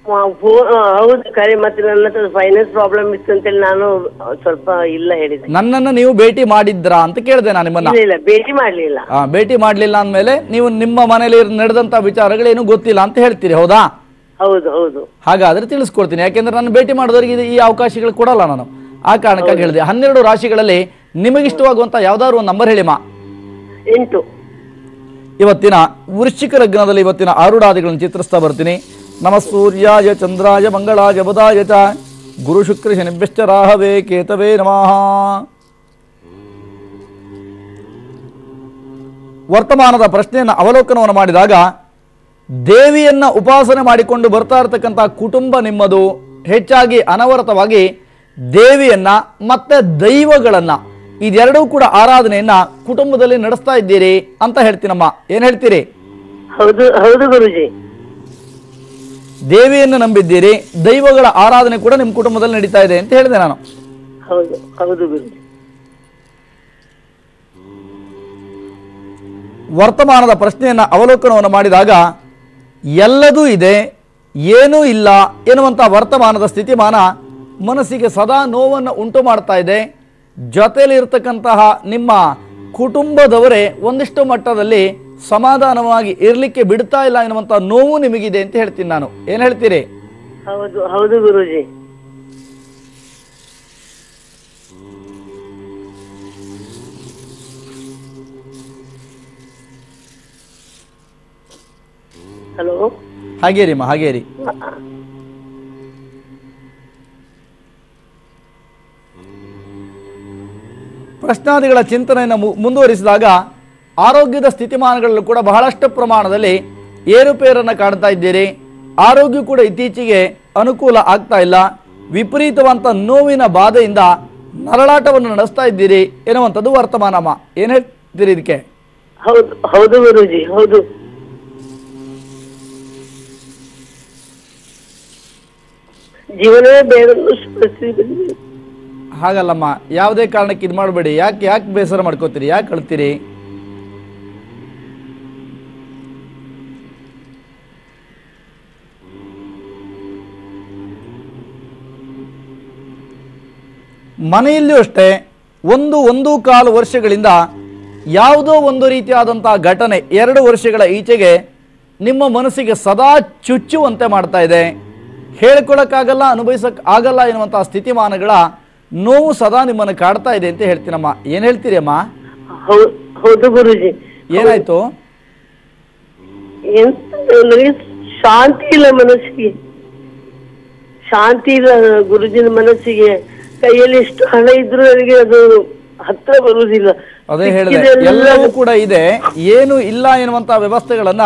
ಹೌದು ಕರೆ. ಮತ್ತೆ ನನ್ನ ಹತ್ರ ಫೈನಾನ್ಸ್ ಪ್ರಾಬ್ಲಮ್ ಇತ್ತು ಅಂತೇಳಿ ನಾನು ಸ್ವಲ್ಪ ಇಲ್ಲ ಹೇಳಿದೆ. ನನ್ನನ್ನು ನೀವು ಭೇಟಿ ಮಾಡಿದ್ರಾ ಅಂತ ಕೇಳಿದೆ ನಾನು ನಿಮ್ಮನ್ನ. ಇಲ್ಲ ಭೇಟಿ ಮಾಡ್ಲಿಲ್ಲ. ಭೇಟಿ ಮಾಡ್ಲಿಲ್ಲ ಅಂದ್ಮೇಲೆ ನೀವು ನಿಮ್ಮ ಮನೇಲಿ ನಡೆದಂತ ವಿಚಾರಗಳೇನು ಗೊತ್ತಿಲ್ಲ ಅಂತ ಹೇಳ್ತೀರಿ, ಹೌದಾ? ಹೌದು. ಹಾಗಾದ್ರೆ ತಿಳಿಸ್ಕೊಡ್ತೀನಿ. ಯಾಕೆಂದ್ರೆ ನಾನು ಭೇಟಿ ಮಾಡೋದವರಿಗೆ ಈ ಅವಕಾಶಗಳು ಕೊಡಲ್ಲ ನಾನು, ಆ ಕಾರಣಕ್ಕಾಗಿ ಹೇಳಿದೆ. 12 ರಾಶಿಗಳಲ್ಲಿ ನಿಮಗಿಷ್ಟವಾಗುವಂತ ಯಾವ್ದಾದ್ರು ಒಂದು ನಂಬರ್ ಹೇಳಿಮಾ. 8. ಇವತ್ತಿನ ವೃಶ್ಚಿಕ ಲಗ್ನದಲ್ಲಿ ಇವತ್ತಿನ ಆರೂಢಾದಿಗಳನ್ನು ಚಿತ್ರಿಸ್ತಾ ಬರ್ತೀನಿ. ನಮ ಸೂರ್ಯಾಯ ಚಂದ್ರಾಯ ಮಂಗಳಾಯ ಬುಧಾಯ ಚ ಗುರು ಶುಕ್ರ ಶನಿಭ್ಯಶ್ಚ ರಾಹವೇ ಕೇತವೇ ನಮಃ. ವರ್ತಮಾನದ ಪ್ರಶ್ನೆಯನ್ನು ಅವಲೋಕನವನ್ನು ಮಾಡಿದಾಗ ದೇವಿಯನ್ನ ಉಪಾಸನೆ ಮಾಡಿಕೊಂಡು ಬರ್ತಾ ಇರತಕ್ಕಂಥ ಕುಟುಂಬ ನಿಮ್ಮದು. ಹೆಚ್ಚಾಗಿ ಅನವರತವಾಗಿ ದೇವಿಯನ್ನ ಮತ್ತೆ ದೈವಗಳನ್ನ ಇದೆರಡೂ ಕೂಡ ಆರಾಧನೆಯನ್ನ ಕುಟುಂಬದಲ್ಲಿ ನಡೆಸ್ತಾ ಇದ್ದೀರಿ ಅಂತ ಹೇಳ್ತೀನಮ್ಮ. ಏನ್ ಹೇಳ್ತೀರಿ? ಹೌದು ಗುರುಜಿ. ದೇವಿಯನ್ನು ನಂಬಿದ್ದೀರಿ, ದೈವಗಳ ಆರಾಧನೆ ಕೂಡ ನಿಮ್ಮ ಕುಟುಂಬದಲ್ಲಿ ನಡೀತಾ ಇದೆ ಅಂತ ಹೇಳಿದೆ ನಾನು. ಹೌದು ಗುರುಜಿ. ವರ್ತಮಾನದ ಪ್ರಶ್ನೆಯನ್ನ ಅವಲೋಕನವನ್ನು ಮಾಡಿದಾಗ ಎಲ್ಲದೂ ಇದೆ, ಏನೂ ಇಲ್ಲ ಎನ್ನುವಂಥ ವರ್ತಮಾನದ ಸ್ಥಿತಿಮಾನ ಮನಸ್ಸಿಗೆ ಸದಾ ನೋವನ್ನು ಉಂಟು ಮಾಡ್ತಾ ಇದೆ. ಜೊತೆಯಲ್ಲಿ ಇರತಕ್ಕಂತಹ ನಿಮ್ಮ ಕುಟುಂಬದವರೇ ಒಂದಿಷ್ಟು ಮಟ್ಟದಲ್ಲಿ ಸಮಾಧಾನವಾಗಿ ಇರಲಿಕ್ಕೆ ಬಿಡ್ತಾ ಇಲ್ಲ ಎನ್ನುವಂಥ ನೋವು ನಿಮಗಿದೆ ಅಂತ ಹೇಳ್ತೀನಿ ನಾನು. ಏನ್ ಹೇಳ್ತೀರಿ? ಹೌದು ಗುರುಜಿ. ಹಲೋ, ಹಾಗೇರಿಮ್ಮ, ಹಾಗೇರಿ. ಪ್ರಶ್ನಾದಿಗಳ ಚಿಂತನೆಯನ್ನು ಮುಂದುವರಿಸಿದಾಗ ಆರೋಗ್ಯದ ಸ್ಥಿತಿಮಾನಗಳಲ್ಲೂ ಕೂಡ ಬಹಳಷ್ಟು ಪ್ರಮಾಣದಲ್ಲಿ ಏರುಪೇರನ್ನು ಕಾಣ್ತಾ ಇದ್ದೀರಿ. ಆರೋಗ್ಯ ಕೂಡ ಇತ್ತೀಚೆಗೆ ಅನುಕೂಲ ಆಗ್ತಾ ಇಲ್ಲ. ವಿಪರೀತವಂತ ನೋವಿನ ಬಾಧೆಯಿಂದ ನರಳಾಟವನ್ನು ನಡೆಸ್ತಾ ಇದ್ದೀರಿ ಎನ್ನುವಂಥದ್ದು ವರ್ತಮಾನಮ್ಮ. ಏನ್ ಹೇಳ್ತೀರಿ ಇದಕ್ಕೆ? ಹೌದು ಗುರುಜಿ, ಹೌದು. ಜೀವನವೇ ಬೇಡ. ಹಾಗಲ್ಲಮ್ಮ, ಯಾವುದೇ ಕಾರಣಕ್ಕೆ ಇದು ಮಾಡಬೇಡಿ. ಯಾಕೆ ಬೇಸರ ಮಾಡ್ಕೋತೀರಿ? ಯಾಕೆ ಕಳ್ತೀರಿ? ಮನೆಯಲ್ಲೂ ಅಷ್ಟೇ 1.25 ವರ್ಷಗಳಿಂದ ಯಾವುದೋ ಒಂದು ರೀತಿಯಾದಂತಹ ಘಟನೆ 2 ವರ್ಷಗಳ ಈಚೆಗೆ ನಿಮ್ಮ ಮನಸ್ಸಿಗೆ ಸದಾ ಚುಚ್ಚುವಂತೆ ಮಾಡ್ತಾ ಇದೆ. ಹೇಳ್ಕೊಳಕ್ಕಾಗಲ್ಲ, ಅನುಭವಿಸಕ್ ಆಗಲ್ಲ ಎನ್ನುವಂತಹ ಸ್ಥಿತಿಮಾನಗಳ ನೋವು ಸದಾ ನಿಮ್ಮನ್ನು ಕಾಡ್ತಾ ಇದೆ ಅಂತ ಹೇಳ್ತೀನಮ್ಮ. ಏನ್ ಹೇಳ್ತೀರಿ ಅಮ್ಮ? ಹೌದು ಗುರುಜಿ. ಏನಾಯ್ತು? ಶಾಂತಿ ಇಲ್ಲ ಮನಸ್ಸಿಗೆ, ಶಾಂತಿ ಇಲ್ಲ ಗುರುಜಿನ ಮನಸ್ಸಿಗೆ. ಕೈಯಲ್ಲಿ ಎಷ್ಟು ಹಣ ಇದ್ರು ನನಗೆ ಅದು ಹತ್ರ ಬರುವುದಿಲ್ಲ. ಅದೇ ಹೇಳಿದೆ, ಎಲ್ಲವೂ ಕೂಡ ಇದೆ, ಏನು ಇಲ್ಲ ಎನ್ನುವಂತ ವ್ಯವಸ್ಥೆಗಳನ್ನ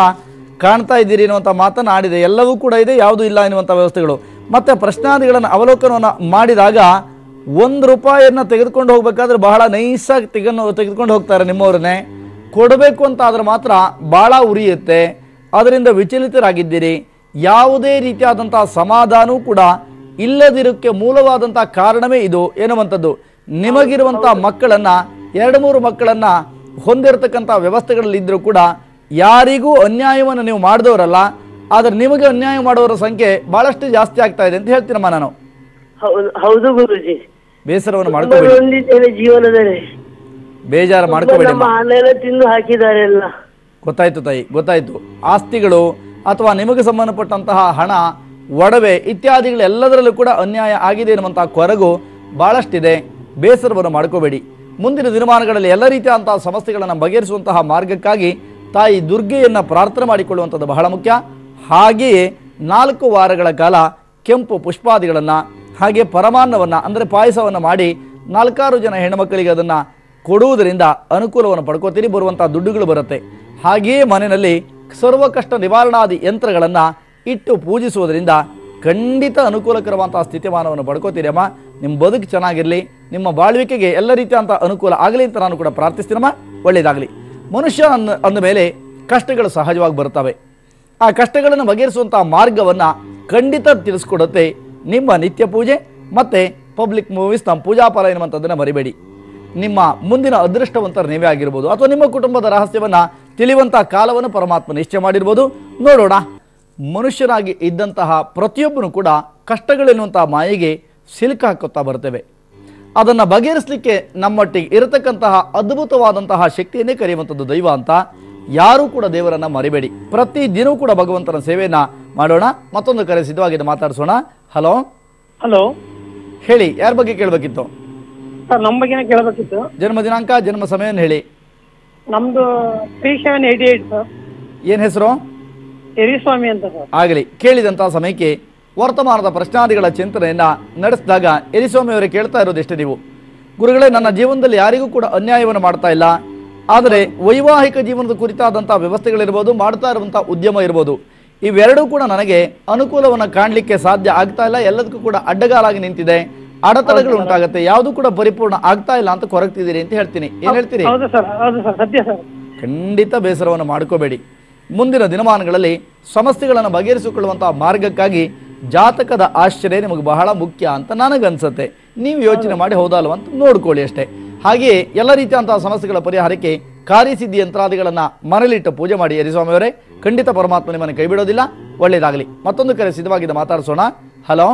ಕಾಣ್ತಾ ಇದ್ದೀರಿ ಎನ್ನುವಂತ ಮಾತನ್ನ ಆಡಿದೆ. ಎಲ್ಲವೂ ಕೂಡ ಇದೆ, ಯಾವುದು ಇಲ್ಲ ಎನ್ನುವಂತ ವ್ಯವಸ್ಥೆಗಳು. ಮತ್ತೆ ಪ್ರಶ್ನಾದಿಗಳನ್ನು ಅವಲೋಕನವನ್ನು ಮಾಡಿದಾಗ ₹1 ತೆಗೆದುಕೊಂಡು ಹೋಗ್ಬೇಕಾದ್ರೆ ಬಹಳ ನೈಸಾಗಿ ತೆಗೆದುಕೊಂಡು ಹೋಗ್ತಾರೆ ನಿಮ್ಮವ್ರನ್ನೇ. ಕೊಡಬೇಕು ಅಂತ ಆದ್ರೆ ಮಾತ್ರ ಬಹಳ ಉರಿಯುತ್ತೆ. ಅದರಿಂದ ವಿಚಲಿತರಾಗಿದ್ದೀರಿ. ಯಾವುದೇ ರೀತಿಯಾದಂತಹ ಸಮಾಧಾನವೂ ಕೂಡ ಇಲ್ಲದಿರೋಕ್ಕೆ ಮೂಲವಾದಂತಹ ಕಾರಣವೇ ಇದು ಎನ್ನುವಂಥದ್ದು. ನಿಮಗಿರುವಂತಹ ಮಕ್ಕಳನ್ನ 2-3 ಮಕ್ಕಳನ್ನ ಹೊಂದಿರತಕ್ಕಂಥ ವ್ಯವಸ್ಥೆಗಳಲ್ಲಿ ಇದ್ರೂ ಕೂಡ ಯಾರಿಗೂ ಅನ್ಯಾಯವನ್ನು ನೀವು ಮಾಡಿದವರಲ್ಲ. ಆದ್ರೆ ನಿಮಗೆ ಅನ್ಯಾಯ ಮಾಡುವವರ ಸಂಖ್ಯೆ ಬಹಳಷ್ಟು ಜಾಸ್ತಿ ಆಗ್ತಾ ಇದೆ ಅಂತ ಹೇಳ್ತೀನಮ್ಮ ನಾನು. ಹೌದು ಗುರುಜಿ. ಬೇಸರವನ್ನು ಮಾಡ್ಕೋಬೇಡಿ, ಜೀವನದಲ್ಲಿ ಬೇಜಾರು ಮಾಡ್ಕೋಬೇಡಿ. ಹಾಲೆಲ್ಲ ತಿಂದು ಹಾಕಿದ್ದಾರೆ ಎಲ್ಲ. ಗೊತ್ತಾಯ್ತು ತಾಯಿ, ಗೊತ್ತಾಯ್ತು. ಆಸ್ತಿಗಳು ಅಥವಾ ನಿಮಗೆ ಸಂಬಂಧಪಟ್ಟಂತಹ ಹಣ, ಒಡವೆ ಇತ್ಯಾದಿಗಳೆಲ್ಲದರಲ್ಲೂ ಕೂಡ ಅನ್ಯಾಯ ಆಗಿದೆ ಎನ್ನುವಂತಹ ಕೊರಗು ಬಹಳಷ್ಟಿದೆ. ಬೇಸರವನ್ನು ಮಾಡ್ಕೋಬೇಡಿ. ಮುಂದಿನ ದಿನಮಾನಗಳಲ್ಲಿ ಎಲ್ಲ ರೀತಿಯಾದಂತಹ ಸಮಸ್ಯೆಗಳನ್ನು ಬಗೆಹರಿಸುವಂತಹ ಮಾರ್ಗಕ್ಕಾಗಿ ತಾಯಿ ದುರ್ಗೆಯನ್ನು ಪ್ರಾರ್ಥನೆ ಮಾಡಿಕೊಳ್ಳುವಂಥದ್ದು ಬಹಳ ಮುಖ್ಯ. ಹಾಗೆಯೇ 4 ವಾರಗಳ ಕಾಲ ಕೆಂಪು ಪುಷ್ಪಾದಿಗಳನ್ನು ಹಾಗೆ ಪರಮಾನ್ನವನ್ನು ಅಂದರೆ ಪಾಯಸವನ್ನು ಮಾಡಿ 4 ಜನ ಹೆಣ್ಣುಮಕ್ಕಳಿಗೆ ಅದನ್ನು ಕೊಡುವುದರಿಂದ ಅನುಕೂಲವನ್ನು ಪಡ್ಕೋತೀರಿ. ಬರುವಂಥ ದುಡ್ಡುಗಳು ಬರುತ್ತೆ. ಹಾಗೆಯೇ ಮನೆಯಲ್ಲಿ ಸರ್ವ ಕಷ್ಟ ನಿವಾರಣಾದಿ ಯಂತ್ರಗಳನ್ನು ಇಟ್ಟು ಪೂಜಿಸುವುದರಿಂದ ಖಂಡಿತ ಅನುಕೂಲಕರವಂತಹ ಸ್ಥಿತಿಮಾನವನ್ನು ಪಡ್ಕೋತೀರಿ ಅಮ್ಮ. ನಿಮ್ಮ ಬದುಕು ಚೆನ್ನಾಗಿರಲಿ, ನಿಮ್ಮ ಬಾಳ್ವಿಕೆಗೆ ಎಲ್ಲ ರೀತಿಯಂಥ ಅನುಕೂಲ ಆಗಲಿ ಅಂತ ನಾನು ಕೂಡ ಪ್ರಾರ್ಥಿಸ್ತೀನಮ್ಮ. ಒಳ್ಳೆಯದಾಗಲಿ. ಮನುಷ್ಯ ಅಂದ ಮೇಲೆ ಕಷ್ಟಗಳು ಸಹಜವಾಗಿ ಬರ್ತವೆ. ಆ ಕಷ್ಟಗಳನ್ನು ಬಗೆಹರಿಸುವಂಥ ಮಾರ್ಗವನ್ನು ಖಂಡಿತ ತಿಳಿಸ್ಕೊಡುತ್ತೆ ನಿಮ್ಮ ನಿತ್ಯ ಪೂಜೆ ಮತ್ತು ಪಬ್ಲಿಕ್ ಮೂವೀಸ್. ನಮ್ಮ ಪೂಜಾ ಫಲ ಎನ್ನುವಂಥದ್ದನ್ನು ಮರಿಬೇಡಿ. ನಿಮ್ಮ ಮುಂದಿನ ಅದೃಷ್ಟವಂತರ ನೀವೇ ಆಗಿರ್ಬೋದು ಅಥವಾ ನಿಮ್ಮ ಕುಟುಂಬದ ರಹಸ್ಯವನ್ನು ತಿಳಿಯುವಂಥ ಕಾಲವನ್ನು ಪರಮಾತ್ಮ ನಿಶ್ಚಯ ಮಾಡಿರ್ಬೋದು. ನೋಡೋಣ. ಮನುಷ್ಯನಾಗಿ ಇದ್ದಂತಹ ಪ್ರತಿಯೊಬ್ಬನು ಕೂಡ ಕಷ್ಟಗಳೆನ್ನುವಂಥ ಮಾಯೆಗೆ ಸಿಲುಕು ಹಾಕುತ್ತಾ ಬರ್ತೇವೆ. ಅದನ್ನು ಬಗೆಹರಿಸಲಿಕ್ಕೆ ನಮ್ಮೊಟ್ಟಿಗೆ ಇರತಕ್ಕಂತಹ ಅದ್ಭುತವಾದಂತಹ ಶಕ್ತಿಯನ್ನೇ ಕರೆಯುವಂಥದ್ದು ದೈವ ಅಂತ. ಯಾರೂ ಕೂಡ ದೇವರನ್ನು ಮರಿಬೇಡಿ. ಪ್ರತಿ ದಿನವೂ ಕೂಡ ಭಗವಂತನ ಸೇವೆಯನ್ನು ಮಾಡೋಣ. ಮತ್ತೊಂದು ಕರೆ ಸಿದ್ಧವಾಗಿದೆ, ಮಾತಾಡಿಸೋಣ. ಹಲೋ ಹಲೋ, ಹೇಳಿ, ಯಾರ ಬಗ್ಗೆ ಕೇಳಬೇಕಿತ್ತು? ಸರ್ ನಮ್ಮ ಬಗ್ಗೆನೇ ಕೇಳಬೇಕಿತ್ತು. ಜನ್ಮ ದಿನಾಂಕ, ಜನ್ಮ ಸಮಯವನ್ನು ಹೇಳಿ. ನಮ್ದು 3788 ಸರ್. ಏನು ಹೆಸರು? ಯರಿಸ್ವಾಮಿ ಅಂತ ಸರ್. ಆಗಲಿ. ಕೇಳಿದಂಥ ಸಮಯಕ್ಕೆ ವರ್ತಮಾನದ ಪ್ರಶ್ನಾದಿಗಳ ಚಿಂತನೆಯನ್ನು ನಡೆಸಿದಾಗ ಯರಿಸ್ವಾಮಿ ಅವರೇ ಕೇಳ್ತಾ ಇರೋದು ಎಷ್ಟೇ ನೀವು, ಗುರುಗಳೇ ನನ್ನ ಜೀವನದಲ್ಲಿ ಯಾರಿಗೂ ಕೂಡ ಅನ್ಯಾಯವನ್ನು ಮಾಡ್ತಾ ಇಲ್ಲ, ಆದರೆ ವೈವಾಹಿಕ ಜೀವನದ ಕುರಿತಾದಂಥ ವ್ಯವಸ್ಥೆಗಳಿರ್ಬೋದು, ಮಾಡ್ತಾ ಇರುವಂಥ ಉದ್ಯಮ ಇರ್ಬೋದು, ಇವೆರಡೂ ಕೂಡ ನನಗೆ ಅನುಕೂಲವನ್ನು ಕಾಣಲಿಕ್ಕೆ ಸಾಧ್ಯ ಆಗ್ತಾ ಇಲ್ಲ, ಎಲ್ಲದಕ್ಕೂ ಕೂಡ ಅಡ್ಡಗಾಲಾಗಿ ನಿಂತಿದೆ, ಅಡೆತಡೆಗಳು ಉಂಟಾಗುತ್ತೆ, ಯಾವುದೂ ಕೂಡ ಪರಿಪೂರ್ಣ ಆಗ್ತಾ ಇಲ್ಲ ಅಂತ ಕೊರಗ್ತಿದ್ದೀರಿ ಅಂತ ಹೇಳ್ತೀನಿ. ಏನ್ ಹೇಳ್ತೀರಿ? ಹೌದು ಸರ್, ಹೌದು ಸರ್, ಸತ್ಯ ಸರ್. ಖಂಡಿತ ಬೇಸರವನ್ನು ಮಾಡ್ಕೋಬೇಡಿ. ಮುಂದಿನ ದಿನಮಾನಗಳಲ್ಲಿ ಸಮಸ್ಯೆಗಳನ್ನು ಬಗೆಹರಿಸಿಕೊಳ್ಳುವಂತಹ ಮಾರ್ಗಕ್ಕಾಗಿ ಜಾತಕದ ಆಶ್ಚರ್ಯ ನಿಮಗೆ ಬಹಳ ಮುಖ್ಯ ಅಂತ ನನಗನ್ಸುತ್ತೆ. ನೀವು ಯೋಚನೆ ಮಾಡಿ ಹೌದಲ್ವ ಅಂತ ನೋಡ್ಕೊಳ್ಳಿ ಅಷ್ಟೇ. ಹಾಗೆಯೇ ಎಲ್ಲ ರೀತಿಯಂತಹ ಸಮಸ್ಯೆಗಳ ಪರಿಹಾರಕ್ಕೆ ಕಾರ್ಯಸಿದ್ಧಿ ಯಂತ್ರಾದಿಗಳನ್ನು ಮನೆಯಲ್ಲಿಟ್ಟು ಪೂಜೆ ಮಾಡಿ ಯರಿಸ್ವಾಮಿ ಅವರೇ. ಖಂಡಿತ ಪರಮಾತ್ಮ ನಿಮ್ಮನ್ನು ಕೈ ಬಿಡೋದಿಲ್ಲ. ಒಳ್ಳೆಯದಾಗಲಿ. ಮತ್ತೊಂದು ಕರೆ ಸಿದ್ಧವಾಗಿದೆ, ಮಾತಾಡಿಸೋಣ. ಹಲೋ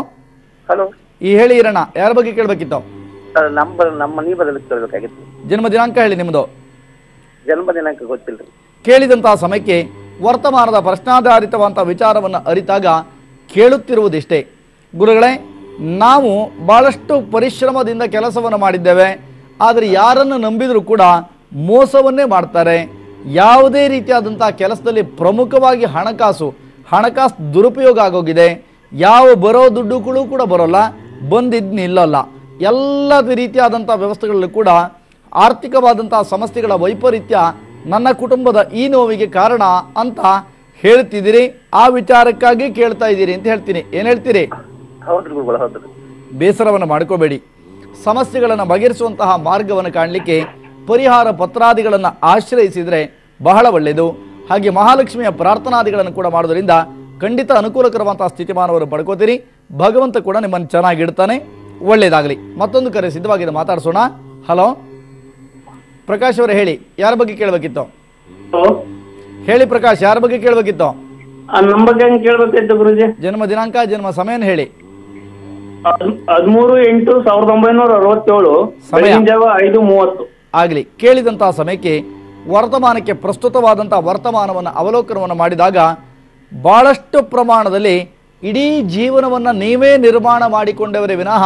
ಹಲೋ, ಈ ಹೇಳಿ ಇರೋಣ, ಯಾರ ಬಗ್ಗೆ ಕೇಳಬೇಕಿತ್ತು? ನಮ್ಮ ಮನೆ ಬದಲಿಗೆ ಕೇಳಬೇಕಾಗಿತ್ತು. ಜನ್ಮ ದಿನಾಂಕ ಹೇಳಿ ನಿಮ್ಮದು. ಜನ್ಮ ದಿನಾಂಕ ಗೊತ್ತಿಲ್ಲರಿ. ಕೇಳಿದಂತಹ ಸಮಯಕ್ಕೆ ವರ್ತಮಾನದ ಪ್ರಶ್ನಾಧಾರಿತವಂತಹ ವಿಚಾರವನ್ನು ಅರಿತಾಗ ಕೇಳುತ್ತಿರುವುದಿಷ್ಟೇ, ಗುರುಗಳೇ ನಾವು ಬಹಳಷ್ಟು ಪರಿಶ್ರಮದಿಂದ ಕೆಲಸವನ್ನು ಮಾಡಿದ್ದೇವೆ, ಆದರೆ ಯಾರನ್ನು ನಂಬಿದರೂ ಕೂಡ ಮೋಸವನ್ನೇ ಮಾಡ್ತಾರೆ. ಯಾವುದೇ ರೀತಿಯಾದಂಥ ಕೆಲಸದಲ್ಲಿ ಪ್ರಮುಖವಾಗಿ ಹಣಕಾಸು ದುರುಪಯೋಗ ಆಗೋಗಿದೆ. ಯಾವ ಬರೋ ದುಡ್ಡುಗಳು ಕೂಡ ಬರೋಲ್ಲ, ಬಂದಿದ್ದು ನಿಲ್ಲಲ್ಲ. ಎಲ್ಲ ರೀತಿಯಾದಂಥ ವ್ಯವಸ್ಥೆಗಳಲ್ಲೂ ಕೂಡ ಆರ್ಥಿಕವಾದಂಥ ಸಮಸ್ಯೆಗಳ ವೈಪರೀತ್ಯ ನನ್ನ ಕುಟುಂಬದ ಈ ನೋವಿಗೆ ಕಾರಣ ಅಂತ ಹೇಳ್ತಿದ್ದೀರಿ. ಆ ವಿಚಾರಕ್ಕಾಗಿ ಕೇಳ್ತಾ ಇದ್ದೀರಿ ಅಂತ ಹೇಳ್ತೀನಿ. ಏನು ಹೇಳ್ತೀರಿ? ಬೇಸರವನ್ನು ಮಾಡ್ಕೋಬೇಡಿ. ಸಮಸ್ಯೆಗಳನ್ನು ಬಗೆಹರಿಸುವಂತಹ ಮಾರ್ಗವನ್ನು ಕಾಣಲಿಕ್ಕೆ ಪರಿಹಾರ ಪತ್ರಾದಿಗಳನ್ನು ಆಶ್ರಯಿಸಿದರೆ ಬಹಳ ಒಳ್ಳೆಯದು. ಹಾಗೆ ಮಹಾಲಕ್ಷ್ಮಿಯ ಪ್ರಾರ್ಥನಾದಿಗಳನ್ನು ಕೂಡ ಮಾಡೋದ್ರಿಂದ ಖಂಡಿತ ಅನುಕೂಲಕರವಂತಹ ಸ್ಥಿತಿಮಾನವನ್ನು ಪಡ್ಕೋತೀರಿ. ಭಗವಂತ ಕೂಡ ನಿಮ್ಮನ್ನು ಚೆನ್ನಾಗಿಡ್ತಾನೆ. ಒಳ್ಳೆಯದಾಗಲಿ. ಮತ್ತೊಂದು ಕರೆ ಸಿದ್ಧವಾಗಿದೆ, ಮಾತಾಡಿಸೋಣ. ಹಲೋ ಪ್ರಕಾಶ್ ಅವರೇ ಹೇಳಿ, ಯಾರ ಬಗ್ಗೆ ಕೇಳಬೇಕಿತ್ತು? ಹೇಳಿ ಪ್ರಕಾಶ್, ಯಾರ ಬಗ್ಗೆ ಕೇಳಬೇಕಿತ್ತು? ನಮ್ಮ ಬಗ್ಗೆ ಕೇಳಬೇಕಿತ್ತು ಗುರುಜಿ. ಜನ್ಮ ದಿನಾಂಕ, ಜನ್ಮ ಸಮಯನ ಹೇಳಿ. 13/8/1967, ಬೆಳಗಿನ ಜಾವ 5:30. ಆಗಲಿ. ಕೇಳಿದಂತಹ ಸಮಯಕ್ಕೆ ವರ್ತಮಾನಕ್ಕೆ ಪ್ರಸ್ತುತವಾದಂತಹ ವರ್ತಮಾನವನ್ನು ಅವಲೋಕನವನ್ನು ಮಾಡಿದಾಗ ಬಹಳಷ್ಟು ಪ್ರಮಾಣದಲ್ಲಿ ಇಡೀ ಜೀವನವನ್ನು ನೀವೇ ನಿರ್ಮಾಣ ಮಾಡಿಕೊಂಡವರೇ ವಿನಃ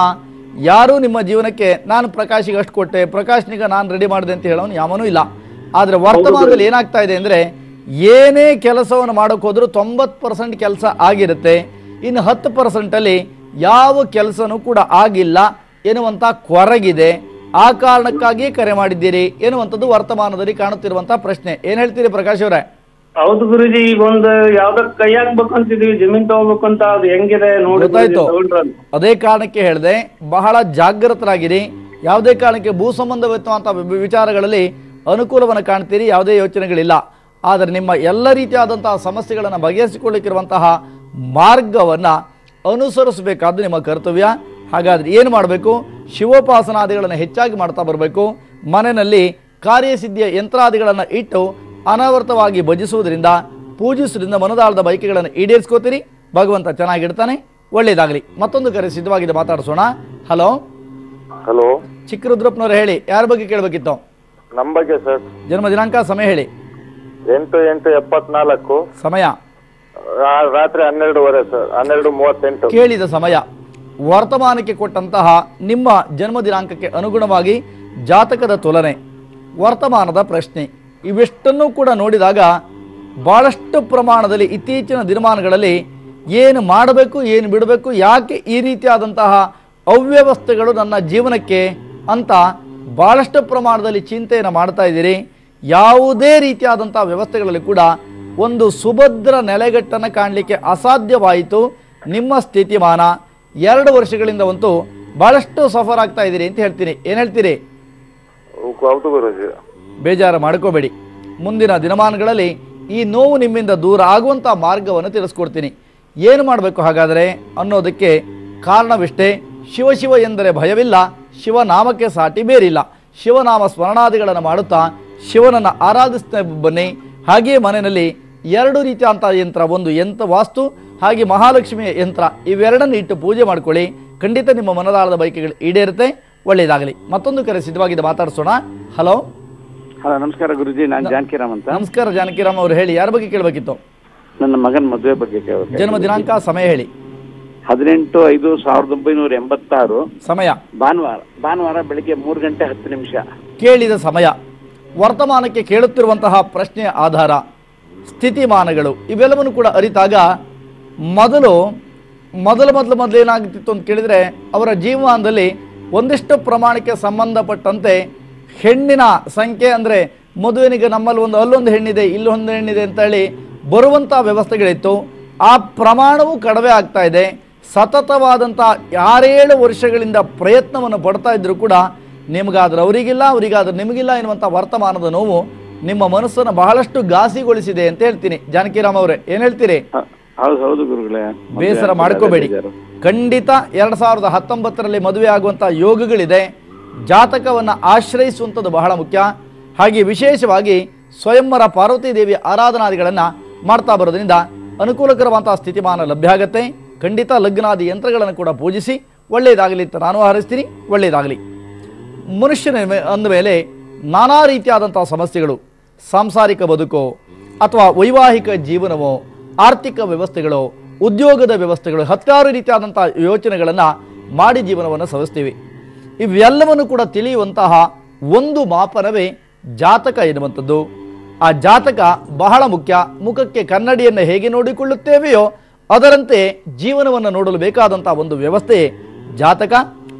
ಯಾರೂ ನಿಮ್ಮ ಜೀವನಕ್ಕೆ ನಾನು ಪ್ರಕಾಶಿಗೆ ಅಷ್ಟು ಕೊಟ್ಟೆ, ಪ್ರಕಾಶ್ನಿಗೆ ನಾನು ರೆಡಿ ಮಾಡಿದೆ ಅಂತ ಹೇಳೋನು ಯಾವನೂ ಇಲ್ಲ. ಆದರೆ ವರ್ತಮಾನದಲ್ಲಿ ಏನಾಗ್ತಾ ಇದೆ ಅಂದರೆ, ಏನೇ ಕೆಲಸವನ್ನು ಮಾಡೋಕೆ ಹೋದರೂ 90% ಕೆಲಸ ಆಗಿರುತ್ತೆ, ಇನ್ನು 10%ಅಲ್ಲಿ ಯಾವ ಕೆಲಸನೂ ಕೂಡ ಆಗಿಲ್ಲ ಎನ್ನುವಂಥ ಕೊರಗಿದೆ. ಆ ಕಾರಣಕ್ಕಾಗಿಯೇ ಕರೆ ಮಾಡಿದ್ದೀರಿ ಎನ್ನುವಂಥದ್ದು ವರ್ತಮಾನದಲ್ಲಿ ಕಾಣುತ್ತಿರುವಂತಹ ಪ್ರಶ್ನೆ. ಏನ್ ಹೇಳ್ತೀರಿ ಪ್ರಕಾಶ್ ಅವರೇ? ಹೌದು ಗುರುಜಿ, ಈಗ ಒಂದು ಯಾವ್ದಕ್ ಕೈ ಹಾಕ್ಬೇಕಂತಿದೀವಿ, ಜಮೀನ್ ತಗೋಬೇಕಂತ, ಅದು ಹೆಂಗಿದೆ ನೋಡಿ. ಅದೇ ಕಾರಣಕ್ಕೆ ಹೇಳಿದೆ, ಬಹಳ ಜಾಗೃತರಾಗಿರಿ. ಯಾವುದೇ ಕಾರಣಕ್ಕೆ ಭೂ ಸಂಬಂಧವಿರುವಂತಹ ವಿಚಾರಗಳಲ್ಲಿ ಅನುಕೂಲವನ್ನು ಕಾಣ್ತೀರಿ, ಯಾವುದೇ ಯೋಚನೆಗಳಿಲ್ಲ. ಆದರೆ ನಿಮ್ಮ ಎಲ್ಲ ರೀತಿಯಾದಂತಹ ಸಮಸ್ಯೆಗಳನ್ನು ಬಗೆಹರಿಸಿಕೊಳ್ಳಿಕ್ಕಿರುವಂತಹ ಮಾರ್ಗವನ್ನು ಅನುಸರಿಸಬೇಕಾದ್ದು ನಿಮ್ಮ ಕರ್ತವ್ಯ. ಹಾಗಾದ್ರೆ ಏನು ಮಾಡಬೇಕು? ಶಿವೋಪಾಸನಾದಿಗಳನ್ನು ಹೆಚ್ಚಾಗಿ ಮಾಡ್ತಾ ಬರಬೇಕು. ಮನೆಯಲ್ಲಿ ಕಾರ್ಯಸಿದ್ಧಿಯ ಯಂತ್ರಾದಿಗಳನ್ನು ಇಟ್ಟು ಅನಾವರ್ತವಾಗಿ ಭಜಿಸುವುದರಿಂದ, ಪೂಜಿಸುವುದರಿಂದ ಮನದಾಳದ ಬಯಕೆಗಳನ್ನು ಈಡೇರಿಸ್ಕೋತೀರಿ. ಭಗವಂತ ಚೆನ್ನಾಗಿಡ್ತಾನೆ. ಒಳ್ಳೆಯದಾಗಲಿ. ಮತ್ತೊಂದು ಕರೆ ಸಿದ್ಧವಾಗಿದೆ, ಮಾತಾಡಿಸೋಣ. ಹಲೋ ಹಲೋ, ಚಿಕ್ಕರುದ್ರಪ್ಪನವ್ರು ಹೇಳಿ, ಯಾರ ಬಗ್ಗೆ ಕೇಳಬೇಕಿತ್ತು? ನಮ್ಮ ಬಗ್ಗೆ ಸರ್. ಜನ್ಮ ದಿನಾಂಕ, ಸಮಯ ಹೇಳಿ. 8/8/74. ಸಮಯ ರಾತ್ರಿ 12:30 ಸರ್. 12:38. ಕೇಳಿದ ಸಮಯ ವರ್ತಮಾನಕ್ಕೆ ಕೊಟ್ಟಂತಹ ನಿಮ್ಮ ಜನ್ಮ ದಿನಾಂಕಕ್ಕೆ ಅನುಗುಣವಾಗಿ ಜಾತಕದ ತುಲನೆ, ವರ್ತಮಾನದ ಪ್ರಶ್ನೆ ಇವೆಷ್ಟನ್ನೂ ಕೂಡ ನೋಡಿದಾಗ ಭಾಳಷ್ಟು ಪ್ರಮಾಣದಲ್ಲಿ ಇತ್ತೀಚಿನ ದಿನಮಾನಗಳಲ್ಲಿ ಏನು ಮಾಡಬೇಕು, ಏನು ಬಿಡಬೇಕು, ಯಾಕೆ ಈ ರೀತಿಯಾದಂತಹ ಅವ್ಯವಸ್ಥೆಗಳು ನನ್ನ ಜೀವನಕ್ಕೆ ಅಂತ ಭಾಳಷ್ಟು ಪ್ರಮಾಣದಲ್ಲಿ ಚಿಂತೆಯನ್ನು ಮಾಡ್ತಾ ಇದ್ದೀರಿ. ಯಾವುದೇ ರೀತಿಯಾದಂಥ ವ್ಯವಸ್ಥೆಗಳಲ್ಲಿ ಕೂಡ ಒಂದು ಸುಭದ್ರ ನೆಲೆಗಟ್ಟನ್ನು ಕಾಣಲಿಕ್ಕೆ ಅಸಾಧ್ಯವಾಯಿತು. ನಿಮ್ಮ ಸ್ಥಿತಿಮಾನ 2 ವರ್ಷಗಳಿಂದಂತೂ ಭಾಳಷ್ಟು ಸಫರ್ ಆಗ್ತಾ ಇದ್ದೀರಿ ಅಂತ ಹೇಳ್ತೀನಿ. ಏನು ಹೇಳ್ತೀರಿ? ಹೌದು ಗುರುಜಿ. ಬೇಜಾರು ಮಾಡ್ಕೋಬೇಡಿ. ಮುಂದಿನ ದಿನಮಾನಗಳಲ್ಲಿ ಈ ನೋವು ನಿಮ್ಮಿಂದ ದೂರ ಆಗುವಂಥ ಮಾರ್ಗವನ್ನು ತಿಳಿಸ್ಕೊಡ್ತೀನಿ. ಏನು ಮಾಡಬೇಕು ಹಾಗಾದರೆ ಅನ್ನೋದಕ್ಕೆ ಕಾರಣವಿಷ್ಟೇ. ಶಿವ ಎಂದರೆ ಭಯವಿಲ್ಲ, ಶಿವನಾಮಕ್ಕೆ ಸಾಟಿ ಬೇರಿಲ್ಲ. ಶಿವನಾಮ ಸ್ಮರಣಾದಿಗಳನ್ನು ಮಾಡುತ್ತಾ ಶಿವನನ್ನು ಆರಾಧಿಸ್ತಾ ಬನ್ನಿ. ಹಾಗೆಯೇ ಮನೆಯಲ್ಲಿ 2 ರೀತಿಯಂಥ ಯಂತ್ರ, ಒಂದು ವಾಸ್ತು ಹಾಗೆ ಮಹಾಲಕ್ಷ್ಮಿಯ ಯಂತ್ರ, ಇವೆರಡನ್ನು ಇಟ್ಟು ಪೂಜೆ ಮಾಡ್ಕೊಳ್ಳಿ. ಖಂಡಿತ ನಿಮ್ಮ ಮನದಾಳದ ಬಯಕೆಗಳು ಈಡೇರುತ್ತೆ. ಒಳ್ಳೆಯದಾಗಲಿ. ಮತ್ತೊಂದು ಕರೆ ಸಿದ್ಧವಾಗಿದೆ, ಮಾತಾಡಿಸೋಣ. ಹಲೋ. ಹಲೋ, ನಮಸ್ಕಾರ ಗುರುಜಿ. ನಾನು ಜಾನಕಿರಾಮ್ ಅಂತ. ನಮಸ್ಕಾರ ಜಾನಕಿರಾಮ್ ಅವರು, ಹೇಳಿ, ಯಾರ ಬಗ್ಗೆ ಕೇಳಬೇಕಿತ್ತು? ನನ್ನ ಮಗನ ಮದುವೆ ಬಗ್ಗೆ ಕೇಳಬೇಕು. ಜನ್ಮ ದಿನಾಂಕ, ಸಮಯ ಹೇಳಿ. 18/5/1986. ಸಮಯ ಭಾನುವಾರ ಬೆಳಿಗ್ಗೆ 3:10. ಕೇಳಿದ ಸಮಯ ವರ್ತಮಾನಕ್ಕೆ ಕೇಳುತ್ತಿರುವಂತಹ ಪ್ರಶ್ನೆಯ ಆಧಾರ, ಸ್ಥಿತಿಮಾನಗಳು ಇವೆಲ್ಲವನ್ನು ಕೂಡ ಅರಿತಾಗ ಮೊದಲು ಏನಾಗುತ್ತಿತ್ತು ಅಂತ ಕೇಳಿದರೆ, ಅವರ ಜೀವಮಾನದಲ್ಲಿ ಒಂದಿಷ್ಟು ಪ್ರಮಾಣಕ್ಕೆ ಸಂಬಂಧಪಟ್ಟಂತೆ ಹೆಣ್ಣಿನ ಸಂಖ್ಯೆ, ಅಂದರೆ ಮದುವೆನಿಗೆ ನಮ್ಮಲ್ಲಿ ಅಲ್ಲೊಂದು ಹೆಣ್ಣಿದೆ, ಇಲ್ಲೊಂದು ಹೆಣ್ಣಿದೆ ಅಂತ ಹೇಳಿ ಬರುವಂಥ ವ್ಯವಸ್ಥೆಗಳಿತ್ತು. ಆ ಪ್ರಮಾಣವೂ ಕಡಿಮೆ ಆಗ್ತಾ ಇದೆ. ಸತತವಾದಂಥ 6-7 ವರ್ಷಗಳಿಂದ ಪ್ರಯತ್ನವನ್ನು ಪಡ್ತಾ ಇದ್ದರೂ ಕೂಡ ನಿಮಗಾದ್ರೆ ಅವರಿಗಿಲ್ಲ, ಅವರಿಗಾದ್ರೆ ನಿಮಗಿಲ್ಲ ಎನ್ನುವಂಥ ವರ್ತಮಾನದ ನೋವು ನಿಮ್ಮ ಮನಸ್ಸನ್ನು ಬಹಳಷ್ಟು ಘಾಸಿಗೊಳಿಸಿದೆ ಅಂತ ಹೇಳ್ತೀನಿ. ಜಾನಕಿರಾಮ್ ಅವರೇ, ಏನು ಹೇಳ್ತೀರಿ? ಹೌದು ಗುರುಗಳೇ. ಬೇಸರ ಮಾಡ್ಕೋಬೇಡಿ. ಖಂಡಿತ 2019ರಲ್ಲಿ ಮದುವೆ ಆಗುವಂಥ ಯೋಗಗಳಿದೆ. ಜಾತಕವನ್ನು ಆಶ್ರಯಿಸುವಂಥದ್ದು ಬಹಳ ಮುಖ್ಯ. ಹಾಗೆ ವಿಶೇಷವಾಗಿ ಸ್ವಯಂವರ ಪಾರ್ವತಿ ದೇವಿಯ ಆರಾಧನಾದಿಗಳನ್ನು ಮಾಡ್ತಾ ಬರೋದ್ರಿಂದ ಅನುಕೂಲಕರವಂತಹ ಸ್ಥಿತಿಮಾನ ಲಭ್ಯ ಆಗುತ್ತೆ. ಖಂಡಿತ ಲಗ್ನಾದಿ ಯಂತ್ರಗಳನ್ನು ಕೂಡ ಪೂಜಿಸಿ ಒಳ್ಳೆಯದಾಗಲಿ ಅಂತ ನಾನು ಹಾರೈಸ್ತೀನಿ. ಒಳ್ಳೆಯದಾಗಲಿ. ಮನುಷ್ಯನ ಅಂದಮೇಲೆ ನಾನಾ ರೀತಿಯಾದಂಥ ಸಮಸ್ಯೆಗಳು, ಸಾಂಸಾರಿಕ ಬದುಕೋ ಅಥವಾ ವೈವಾಹಿಕ ಜೀವನವೋ, ಆರ್ಥಿಕ ವ್ಯವಸ್ಥೆಗಳು, ಉದ್ಯೋಗದ ವ್ಯವಸ್ಥೆಗಳು, 10 ರೀತಿಯಾದಂಥ ಯೋಚನೆಗಳನ್ನು ಮಾಡಿ ಜೀವನವನ್ನು ಸವಿಸ್ತೀವಿ. ಇವೆಲ್ಲವನ್ನು ಕೂಡ ತಿಳಿಯುವಂತಹ ಒಂದು ಮಾಪನವೇ ಜಾತಕ ಎನ್ನುವಂಥದ್ದು. ಆ ಜಾತಕ ಬಹಳ ಮುಖ್ಯ. ಮುಖಕ್ಕೆ ಕನ್ನಡಿಯನ್ನು ಹೇಗೆ ನೋಡಿಕೊಳ್ಳುತ್ತೇವೆಯೋ ಅದರಂತೆ ಜೀವನವನ್ನು ನೋಡಲು ಬೇಕಾದಂಥ ಒಂದು ವ್ಯವಸ್ಥೆ ಜಾತಕ.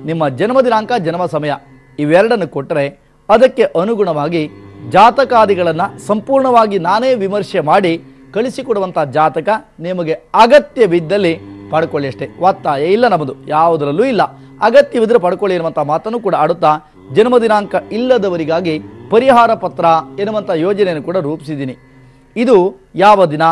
ನಿಮ್ಮ ಜನ್ಮ ದಿನಾಂಕ, ಜನ್ಮ ಸಮಯ ಇವೆರಡನ್ನು ಕೊಟ್ಟರೆ ಅದಕ್ಕೆ ಅನುಗುಣವಾಗಿ ಜಾತಕಾದಿಗಳನ್ನು ಸಂಪೂರ್ಣವಾಗಿ ನಾನೇ ವಿಮರ್ಶೆ ಮಾಡಿ ಕಳಿಸಿಕೊಡುವಂಥ ಜಾತಕ ನಿಮಗೆ ಅಗತ್ಯವಿದ್ದಲ್ಲಿ ಪಡ್ಕೊಳ್ಳಿ ಅಷ್ಟೇ. ಒತ್ತಾಯ ಇಲ್ಲ, ನಮ್ಮದು ಯಾವುದರಲ್ಲೂ ಇಲ್ಲ. ಅಗತ್ಯವಿದ್ದರೆ ಪಡ್ಕೊಳ್ಳಿ ಎನ್ನುವಂಥ ಮಾತನ್ನು ಕೂಡ ಆಡುತ್ತಾ ಜನ್ಮ ದಿನಾಂಕ ಇಲ್ಲದವರಿಗಾಗಿ ಪರಿಹಾರ ಪತ್ರ ಎನ್ನುವಂಥ ಯೋಜನೆಯನ್ನು ಕೂಡ ರೂಪಿಸಿದ್ದೀನಿ. ಇದು ಯಾವ ದಿನ,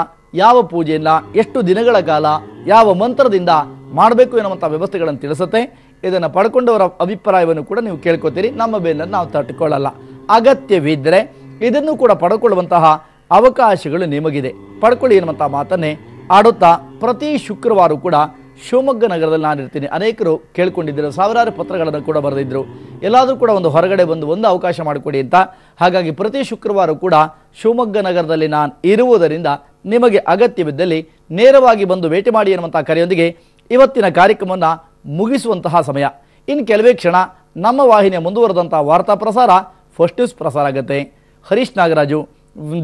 ಯಾವ ಪೂಜೆಯನ್ನು, ಎಷ್ಟು ದಿನಗಳ ಕಾಲ, ಯಾವ ಮಂತ್ರದಿಂದ ಮಾಡಬೇಕು ಎನ್ನುವಂಥ ವ್ಯವಸ್ಥೆಗಳನ್ನು ತಿಳಿಸುತ್ತೆ. ಇದನ್ನು ಪಡ್ಕೊಂಡವರ ಅಭಿಪ್ರಾಯವನ್ನು ಕೂಡ ನೀವು ಕೇಳ್ಕೊತೀರಿ. ನಮ್ಮ ಬೇನನ್ನು ನಾವು ತಟ್ಟುಕೊಳ್ಳಲ್ಲ. ಅಗತ್ಯವಿದ್ದರೆ ಇದನ್ನು ಕೂಡ ಪಡ್ಕೊಳ್ಳುವಂತಹ ಅವಕಾಶಗಳು ನಿಮಗಿದೆ. ಪಡ್ಕೊಳ್ಳಿ ಎನ್ನುವಂಥ ಮಾತನ್ನೇ ಆಡುತ್ತಾ ಪ್ರತಿ ಶುಕ್ರವಾರ ಕೂಡ ಶಿವಮೊಗ್ಗ ನಗರದಲ್ಲಿ ನಾನಿರ್ತೀನಿ. ಅನೇಕರು ಕೇಳ್ಕೊಂಡಿದ್ದರು, ಸಾವಿರಾರು ಪತ್ರಗಳನ್ನು ಕೂಡ ಬರೆದಿದ್ದರು. ಎಲ್ಲಾದರೂ ಕೂಡ ಒಂದು ಹೊರಗಡೆ ಬಂದು ಒಂದು ಅವಕಾಶ ಮಾಡಿಕೊಡಿ ಅಂತ. ಹಾಗಾಗಿ ಪ್ರತಿ ಶುಕ್ರವಾರ ಕೂಡ ಶಿವಮೊಗ್ಗ ನಗರದಲ್ಲಿ ನಾನು ಇರುವುದರಿಂದ ನಿಮಗೆ ಅಗತ್ಯವಿದ್ದಲ್ಲಿ ನೇರವಾಗಿ ಬಂದು ಭೇಟಿ ಮಾಡಿ ಎನ್ನುವಂಥ ಕರೆಯೊಂದಿಗೆ ಇವತ್ತಿನ ಕಾರ್ಯಕ್ರಮವನ್ನು ಮುಗಿಸುವಂತಹ ಸಮಯ. ಇನ್ನು ಕೆಲವೇ ಕ್ಷಣ ನಮ್ಮ ವಾಹಿನಿಯ ಮುಂದುವರೆದಂಥ ವಾರ್ತಾ ಪ್ರಸಾರ ಫಸ್ಟ್ ನ್ಯೂಸ್ ಪ್ರಸಾರ ಆಗುತ್ತೆ. ಹರೀಶ್ ನಾಗರಾಜು,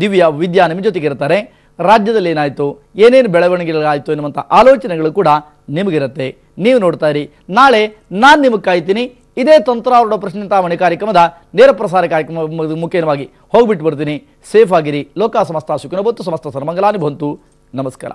ದಿವ್ಯಾ, ವಿದ್ಯಾ ನಿಮ್ಮ ಜೊತೆಗೆ ಇರ್ತಾರೆ. ರಾಜ್ಯದಲ್ಲಿ ಏನಾಯಿತು, ಏನೇನು ಬೆಳವಣಿಗೆಗಳಾಯಿತು ಎನ್ನುವಂಥ ಆಲೋಚನೆಗಳು ಕೂಡ ನಿಮಗಿರುತ್ತೆ. ನೀವು ನೋಡ್ತಾ ಇರಿ. ನಾಳೆ ನಾನು ನಿಮಗೆ ಕಾಯ್ತೀನಿ. ಇದೇ ತಂತ್ರಾರೂಢ ಪ್ರಶ್ನಿಂತಾಮಣಿ ಕಾರ್ಯಕ್ರಮದ ನೇರ ಪ್ರಸಾರ ಕಾರ್ಯಕ್ರಮ ಮುಖ್ಯವಾಗಿ ಹೋಗ್ಬಿಟ್ಟು ಬರ್ತೀನಿ. ಸೇಫ್ ಆಗಿರಿ. ಲೋಕ ಸಮಸ್ತ ಸುಖಿನೋ ಭವಂತು, ಸಮಸ್ತ ಸರ್ವಮಂಗಲಾನಿ ಭವಂತು. ನಮಸ್ಕಾರ.